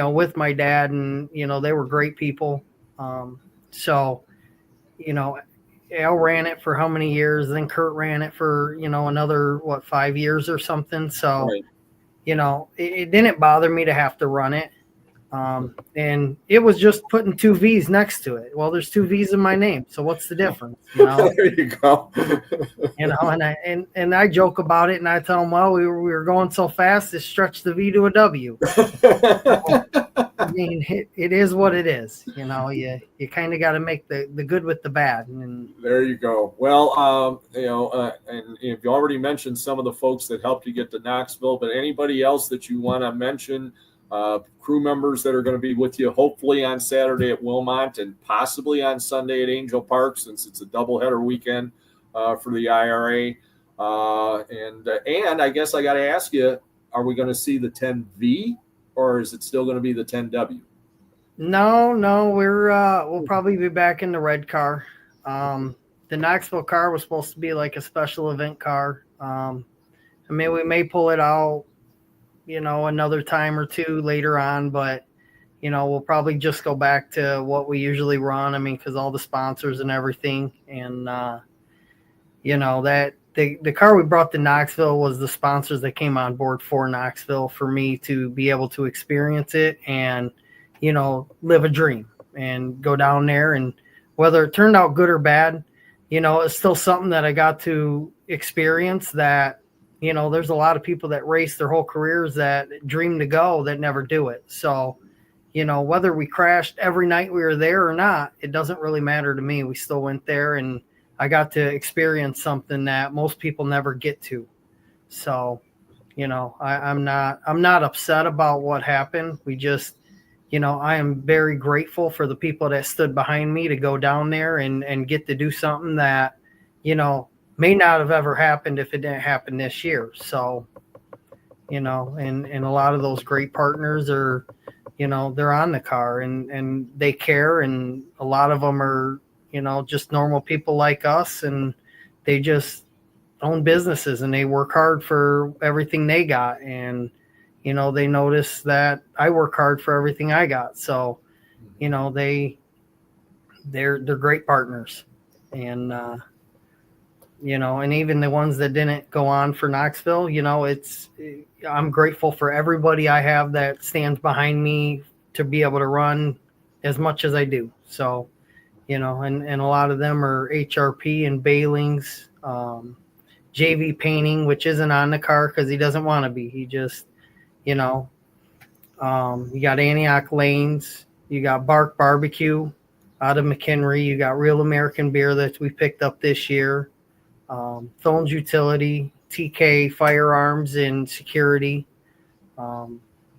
with my dad, and, they were great people. So, Al ran it for how many years? Then Kurt ran it for, another, 5 years or something. So, right. It didn't bother me to have to run it. And it was just putting 2 V's next to it. Well, there's 2 V's in my name, so what's the difference? There you go. And I joke about it, and I tell them, well, we were going so fast, it stretched the V to a W. I mean, it is what it is. You kind of got to make the good with the bad. And there you go. Well, and you've already mentioned some of the folks that helped you get to Knoxville, but anybody else that you want to mention? Crew members that are going to be with you hopefully on Saturday at Wilmot and possibly on Sunday at Angel Park, since it's a doubleheader weekend for the IRA. And I guess I got to ask you, are we going to see the 10V or is it still going to be the 10W? No, we'll probably be back in the red car. The Knoxville car was supposed to be like a special event car. We may pull it out another time or two later on, but, we'll probably just go back to what we usually run. Because all the sponsors and everything. And, that the car we brought to Knoxville was the sponsors that came on board for Knoxville for me to be able to experience it and, live a dream and go down there. And whether it turned out good or bad, it's still something that I got to experience that, there's a lot of people that race their whole careers that dream to go that never do it. So, whether we crashed every night we were there or not, it doesn't really matter to me. We still went there and I got to experience something that most people never get to. So, I'm not upset about what happened. We just, I am very grateful for the people that stood behind me to go down there and get to do something that, may not have ever happened if it didn't happen this year. So, and a lot of those great partners are, they're on the car and they care. And a lot of them are, just normal people like us, and they just own businesses and they work hard for everything they got. And, you know, they notice that I work hard for everything I got. So, you know, they're great partners. And, you know, and even the ones that didn't go on for Knoxville, you know, I'm grateful for everybody I have that stands behind me to be able to run as much as I do. So, you know, and a lot of them are HRP and Bailings, JV Painting, which isn't on the car because he doesn't want to be. He just, you know, you got Antioch Lanes, you got Bark Barbecue out of McHenry, you got Real American Beer that we picked up this year, Phones Utility, TK Firearms and Security.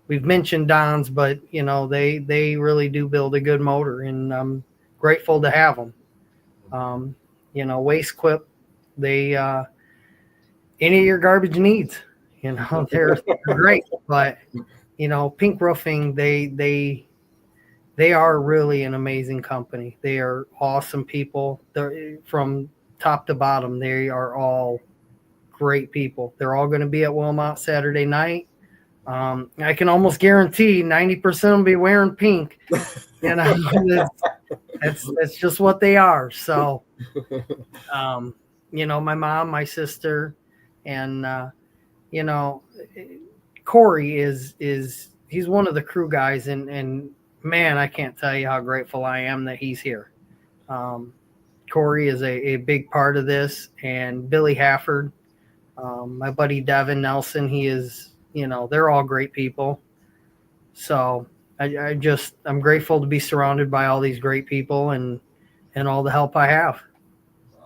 We've mentioned Don's, but, you know, they really do build a good motor, and I'm grateful to have them. You know, Waste Quip, they any of your garbage needs, you know, they're great. But, you know, Pink Roofing, they are really an amazing company. They are awesome people. They're, from top to bottom, they are all great people. They're all going to be at Wilmot Saturday night. I can almost guarantee 90% will be wearing pink. You know, it's just what they are. So, you know, my mom, my sister, and you know, Corey is he's one of the crew guys, and man, I can't tell you how grateful I am that he's here. Corey is a big part of this, and Billy Hafford, my buddy Devin Nelson, he is, you know, they're all great people. So I'm grateful to be surrounded by all these great people and all the help I have.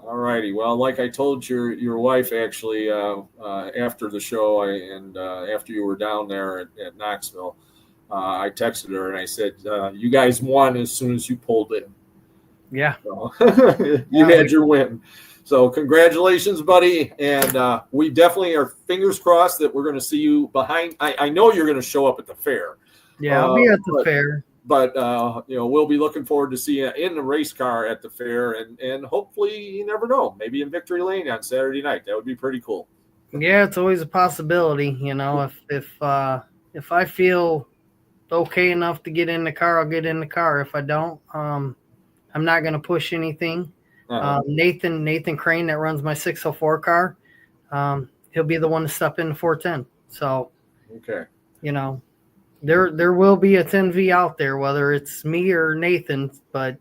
All righty. Well, like I told your wife, actually, after the show and after you were down there at Knoxville, I texted her and I said, you guys won as soon as you pulled in. Yeah. So, you had your win. So congratulations, buddy. And we definitely are fingers crossed that we're going to see you behind. I know you're going to show up at the fair. Yeah, I'll be at the fair. But, you know, we'll be looking forward to seeing you in the race car at the fair. And hopefully, you never know, maybe in Victory Lane on Saturday night. That would be pretty cool. Yeah, it's always a possibility. You know, if I feel okay enough to get in the car, I'll get in the car. If I don't, I'm not going to push anything. Nathan Crane, that runs my 604 car, he'll be the one to step in the 410. So, okay, you know, there will be a 10V out there, whether it's me or Nathan, but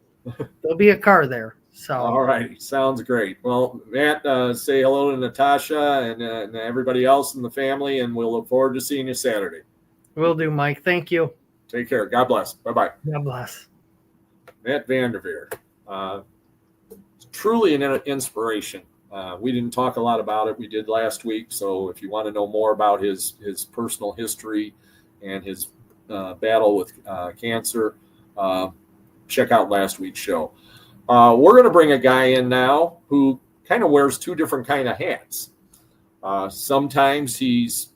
there'll be a car there. So, all right, sounds great. Well, Matt, say hello to Natasha and everybody else in the family, and we'll look forward to seeing you Saturday. Will do, Mike. Thank you. Take care. God bless. Bye-bye. God bless. Matt Vanderveer. Truly an inspiration. We didn't talk a lot about it. We did last week. So if you want to know more about his personal history and his battle with cancer, check out last week's show. We're going to bring a guy in now who kind of wears two different kind of hats. Sometimes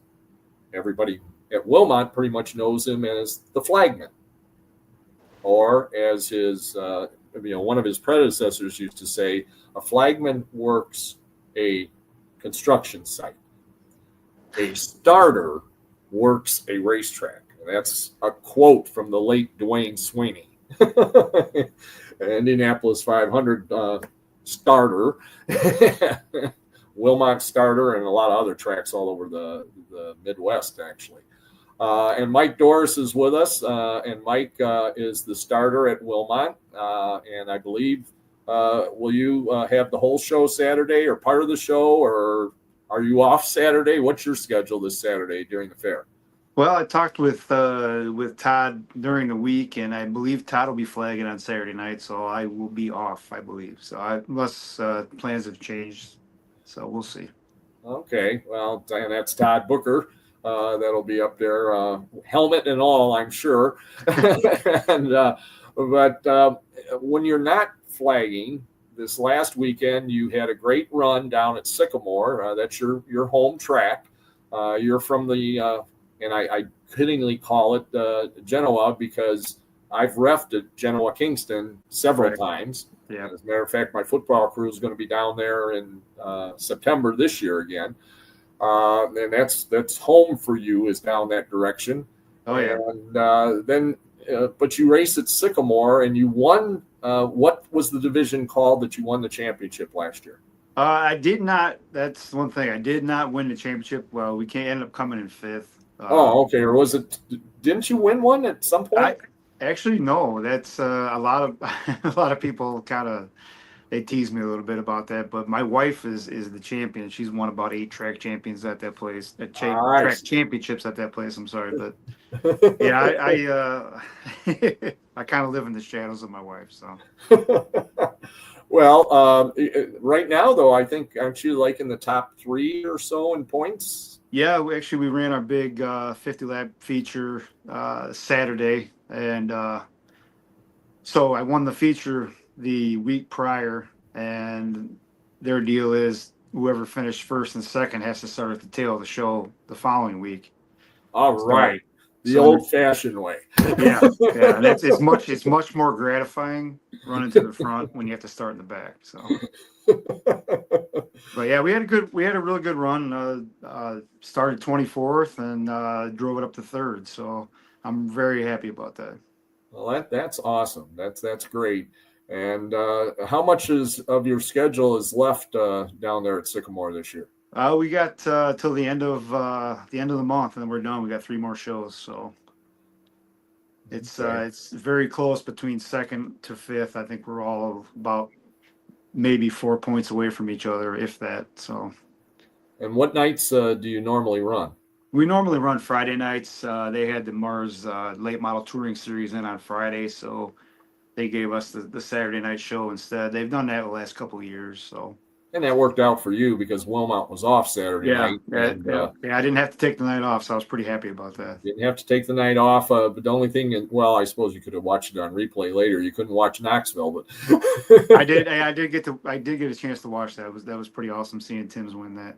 everybody at Wilmot pretty much knows him as the flagman, or as his one of his predecessors used to say, a flagman works a construction site. A starter works a racetrack. And that's a quote from the late Dwayne Sweeney. Indianapolis 500 starter, Wilmot starter, and a lot of other tracks all over the Midwest, actually. And Mike Doris is with us, and Mike is the starter at Wilmot. And I believe, will you have the whole show Saturday or part of the show, or are you off Saturday? What's your schedule this Saturday during the fair? Well, I talked with Todd during the week, and I believe Todd will be flagging on Saturday night, so I will be off, I believe. So unless plans have changed, so we'll see. Okay, well, and that's Todd Booker. That'll be up there, helmet and all, I'm sure. But when you're not flagging, this last weekend you had a great run down at Sycamore. That's your home track. You're from the and I kiddingly call it Genoa because I've reffed at Genoa Kingston several times. Yeah. As a matter of fact, my football crew is going to be down there in September this year again. And that's home for you, is down that direction. Oh yeah. And but you race at Sycamore, and you won. What was the division called that you won the championship last year? I did not. That's one thing. I did not win the championship. Well, we can't end up coming in fifth. Okay. Or was it? Didn't you win one at some point? I actually no. That's a lot of a lot of people kind of they tease me a little bit about that. But my wife is the champion. She's won about 8 track champions at that place. Track championships at that place. I'm sorry, but yeah, I kind of live in the shadows of my wife. So. Well, right now though, I think, aren't you like in the top 3 or so in points? Yeah, we ran our big 50-lap feature Saturday, and so I won the feature the week prior, and their deal is whoever finished first and second has to start at the tail of the show the following week. All right. The old-fashioned way. Yeah. And it's much more gratifying running to the front when you have to start in the back. So, but yeah, we had a really good run. Started 24th and drove it up to 3rd. So I'm very happy about that. Well, that's awesome. That's great. And how much of your schedule is left down there at Sycamore this year? We got till the end of the month, and then we're done. We got 3 more shows, so it's very close between 2nd to 5th. I think we're all about maybe 4 points away from each other, if that. So. And what nights do you normally run? We normally run Friday nights. They had the Mars Late Model Touring Series in on Friday, so they gave us the Saturday night show instead. They've done that the last couple of years, so. And that worked out for you because Wilmot was off Saturday night. I didn't have to take the night off, so I was pretty happy about that. Didn't have to take the night off, but the only thing, well, I suppose you could have watched it on replay later. You couldn't watch Knoxville, but I did get a chance to watch that. That was pretty awesome seeing Tim's win that.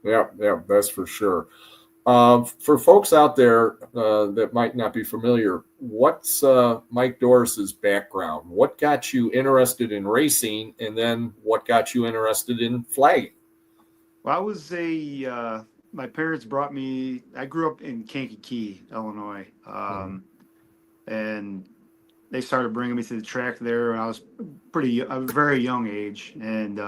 Yeah, that's for sure. For folks out there that might not be familiar, what's Mike Doris's background? What got you interested in racing, and then what got you interested in flagging? Well, I was my parents brought me. I grew up in Kankakee, Illinois, and they started bringing me to the track there, and I was a very young age, and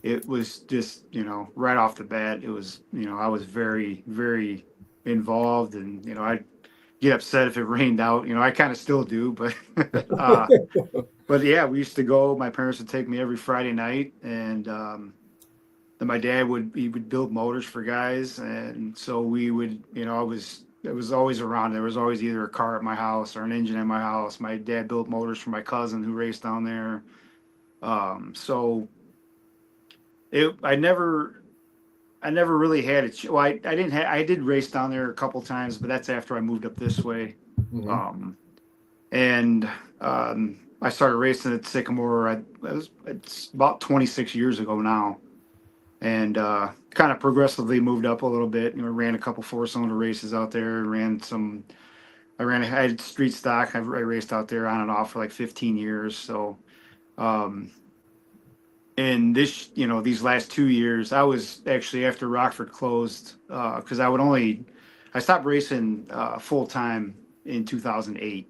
it was just, right off the bat, it was, I was very, very involved, and, I'd get upset if it rained out. I kind of still do, but, but yeah, we used to go, my parents would take me every Friday night, and then my dad would build motors for guys. And so we would, it was always around. There was always either a car at my house or an engine at my house. My dad built motors for my cousin who raced down there. So I never really had it. Well, I did race down there a couple times, but that's after I moved up this way. Mm-hmm. I started racing at Sycamore. It's about 26 years ago now, and kind of progressively moved up a little bit. Ran a couple 4-cylinder races out there. I had street stock. I raced out there on and off for like 15 years. So, and these last 2 years, I was actually, after Rockford closed, because I stopped racing full time in 2008,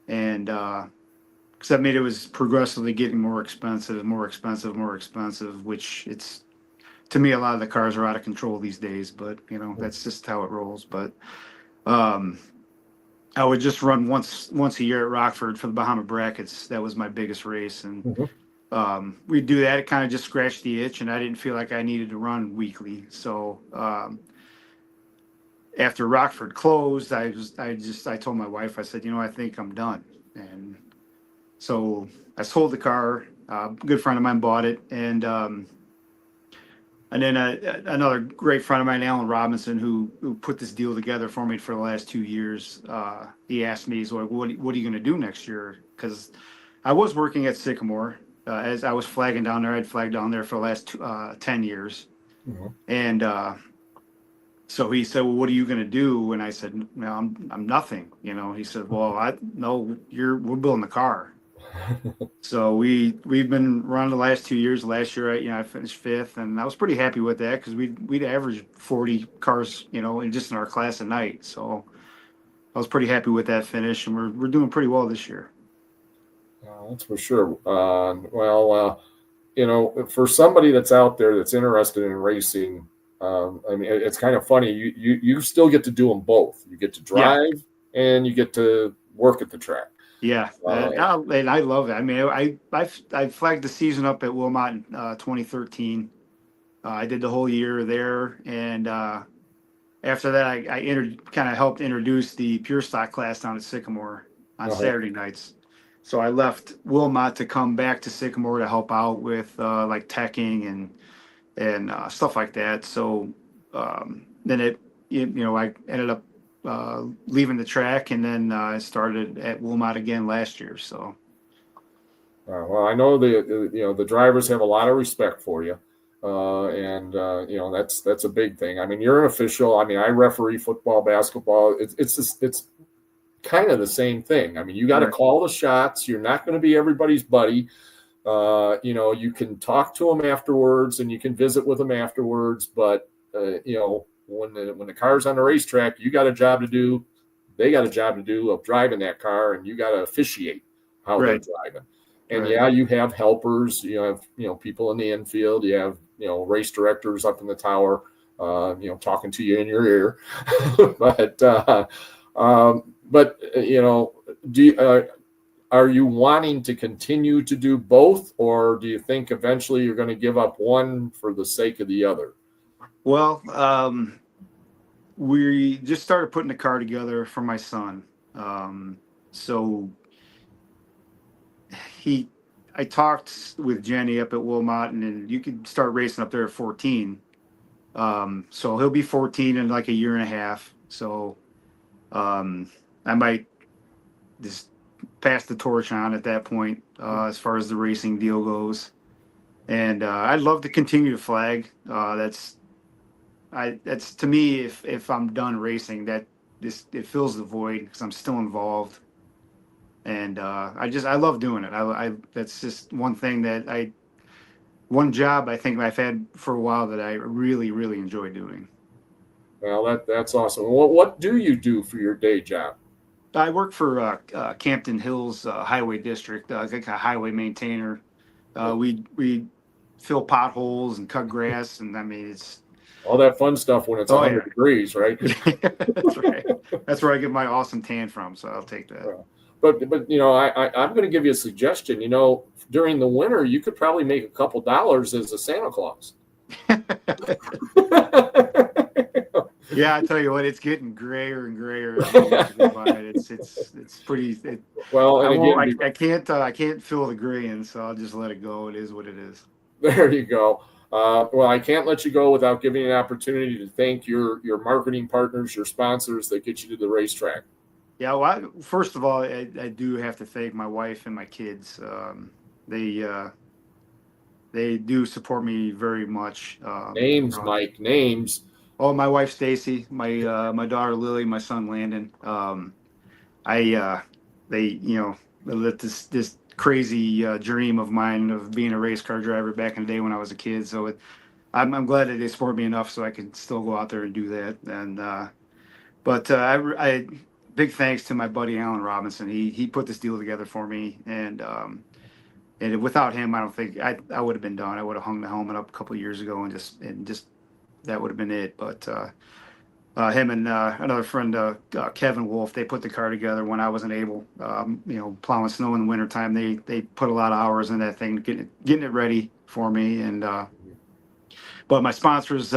and because I mean it was progressively getting more expensive, which to me, a lot of the cars are out of control these days, but that's just how it rolls. But I would just run once a year at Rockford for the Bahama Brackets. That was my biggest race, and we'd do that. It kind of just scratched the itch, and I didn't feel like I needed to run weekly. So after Rockford closed, I told my wife, I said, I think I'm done. And so I sold the car. A good friend of mine bought it, and then another great friend of mine, Alan Robinson, who put this deal together for me for the last 2 years. He asked me, he's like, what are you going to do next year? Because I was working at Sycamore. As I was flagging down there, I'd flagged down there for the last 10 years. Mm-hmm. And so he said, well, what are you going to do? And I said, no, I'm nothing. He said, well, we're building the car. So we've been running the last 2 years. Last year, I finished fifth, and I was pretty happy with that because we'd average 40 cars, in our class a night. So I was pretty happy with that finish, and we're doing pretty well this year. That's for sure. For somebody that's out there that's interested in racing, I mean, it's kind of funny. You still get to do them both. You get to drive and you get to work at the track. Yeah, and I love it. I mean, I flagged the season up at Wilmot in 2013. I did the whole year there, and after that, I kind of helped introduce the pure stock class down at Sycamore on Saturday nights. So I left Wilmot to come back to Sycamore to help out with like teching and stuff like that. So then I ended up leaving the track, and then I started at Wilmot again last year. So, well, I know the drivers have a lot of respect for you, and that's a big thing. I mean, you're an official. I mean, I referee football, basketball. It's kind of the same thing. I mean, you got to call the shots. You're not going to be everybody's buddy. You can talk to them afterwards, and you can visit with them afterwards, but when the car's on the racetrack, you got a job to do. They got a job to do of driving that car, and you got to officiate how they're driving. And you have helpers. You have people in the infield. You have race directors up in the tower, talking to you in your ear. Are you wanting to continue to do both, or do you think eventually you're going to give up one for the sake of the other? Well, we just started putting the car together for my son. So I talked with Jenny up at Wilmot, and you could start racing up there at 14. So he'll be 14 in like a year and a half. So I might just pass the torch on at that point as far as the racing deal goes. And I'd love to continue to flag. That's to me, if I'm done racing, it fills the void because I'm still involved, and I love doing it. That's just one job I think I've had for a while that I really, really enjoy doing. Well, that's awesome. What do you do for your day job? I work for Campton Hills Highway District, like a highway maintainer. We fill potholes and cut grass, and I mean it's all that fun stuff when it's 100 degrees, right? That's right. That's where I get my awesome tan from, so I'll take that. But I'm going to give you a suggestion. During the winter, you could probably make a couple dollars as a Santa Claus. Yeah, I tell you what, it's getting grayer and grayer. It's pretty. I can't fill the gray in, so I'll just let it go. It is what it is. There you go. Well, I can't let you go without giving you an opportunity to thank your marketing partners, your sponsors that get you to the racetrack. Yeah, well, first of all, I do have to thank my wife and my kids. They do support me very much. Names, Mike. Names. Oh, my wife Stacy, my daughter Lily, my son Landon. They let this crazy dream of mine of being a race car driver back in the day when I was a kid. So I'm glad that they support me enough so I can still go out there and do that. And I big thanks to my buddy Alan Robinson. He put this deal together for me, and without him, I don't think I would have been done. I would have hung the helmet up a couple of years ago and just that would have been it. But him and another friend, Kevin Wolf, they put the car together when I wasn't able. Plowing snow in the wintertime, they put a lot of hours in that thing, getting it ready for me. And but my sponsors,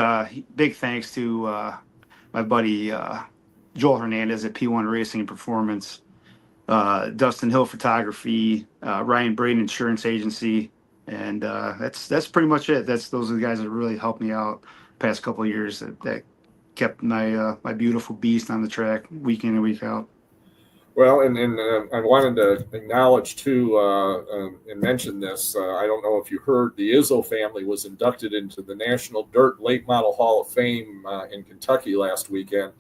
big thanks to my buddy Joel Hernandez at P1 Racing and Performance, Dustin Hill Photography, Ryan Braden Insurance Agency, and that's pretty much it. Those are the guys that really helped me out past couple of years that kept my beautiful beast on the track week in and week out. Well, and I wanted to acknowledge too and mention this. I don't know if you heard, the Izzo family was inducted into the National Dirt Late Model Hall of Fame in Kentucky last weekend.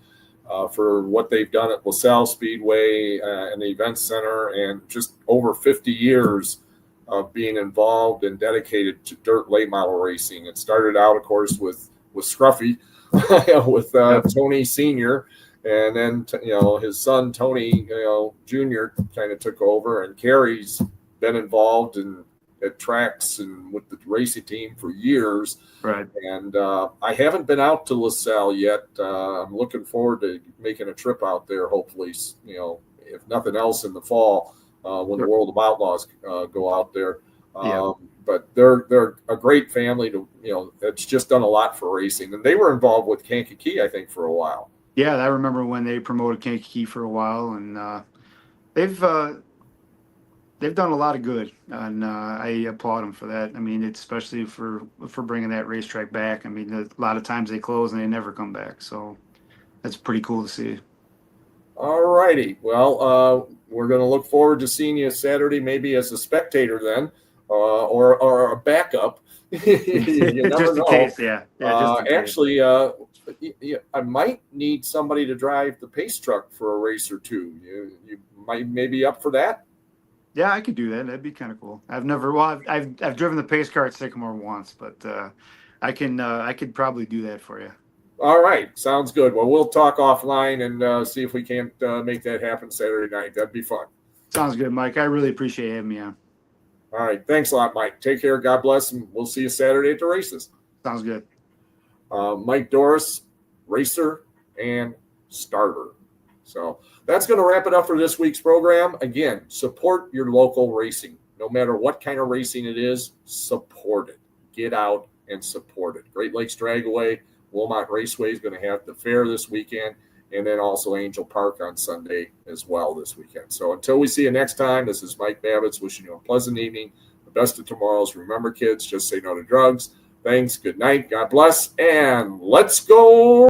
for what they've done at LaSalle Speedway and the Event Center, and just over 50 years of being involved and dedicated to dirt late model racing. It started out, of course, with Scruffy, with Tony Sr., and then his son Tony Jr. kind of took over, and Kerry's been involved at tracks and with the racing team for years. Right. And I haven't been out to LaSalle yet. I'm looking forward to making a trip out there, hopefully, if nothing else in the fall when the World of Outlaws go out there. But they're a great family it's just done a lot for racing. And they were involved with Kankakee, I think, for a while. Yeah, I remember when they promoted Kankakee for a while, and they've done a lot of good, and I applaud them for that. I mean, it's especially for bringing that racetrack back. I mean, a lot of times they close and they never come back, so that's pretty cool to see. All righty. Well, we're going to look forward to seeing you Saturday, maybe as a spectator then, or a backup. You never just in know. case, yeah. Just in case. Actually, I might need somebody to drive the pace truck for a race or two. You might maybe up for that. Yeah, I could do that. That'd be kind of cool. I've driven the pace car at Sycamore once, but I could probably do that for you. All right, sounds good. Well, we'll talk offline and see if we can't make that happen Saturday night. That'd be fun. Sounds good, Mike. I really appreciate having me on. All right, thanks a lot, Mike. Take care. God bless, and we'll see you Saturday at the races. Sounds good. Mike Doris, racer and starter. So that's going to wrap it up for this week's program. Again, support your local racing. No matter what kind of racing it is, support it. Get out and support it. Great Lakes Dragway, Wilmot Raceway is going to have the fair this weekend, and then also Angel Park on Sunday as well this weekend. So until we see you next time, this is Mike Babicz wishing you a pleasant evening. The best of tomorrows. Remember, kids, just say no to drugs. Thanks. Good night. God bless. And let's go.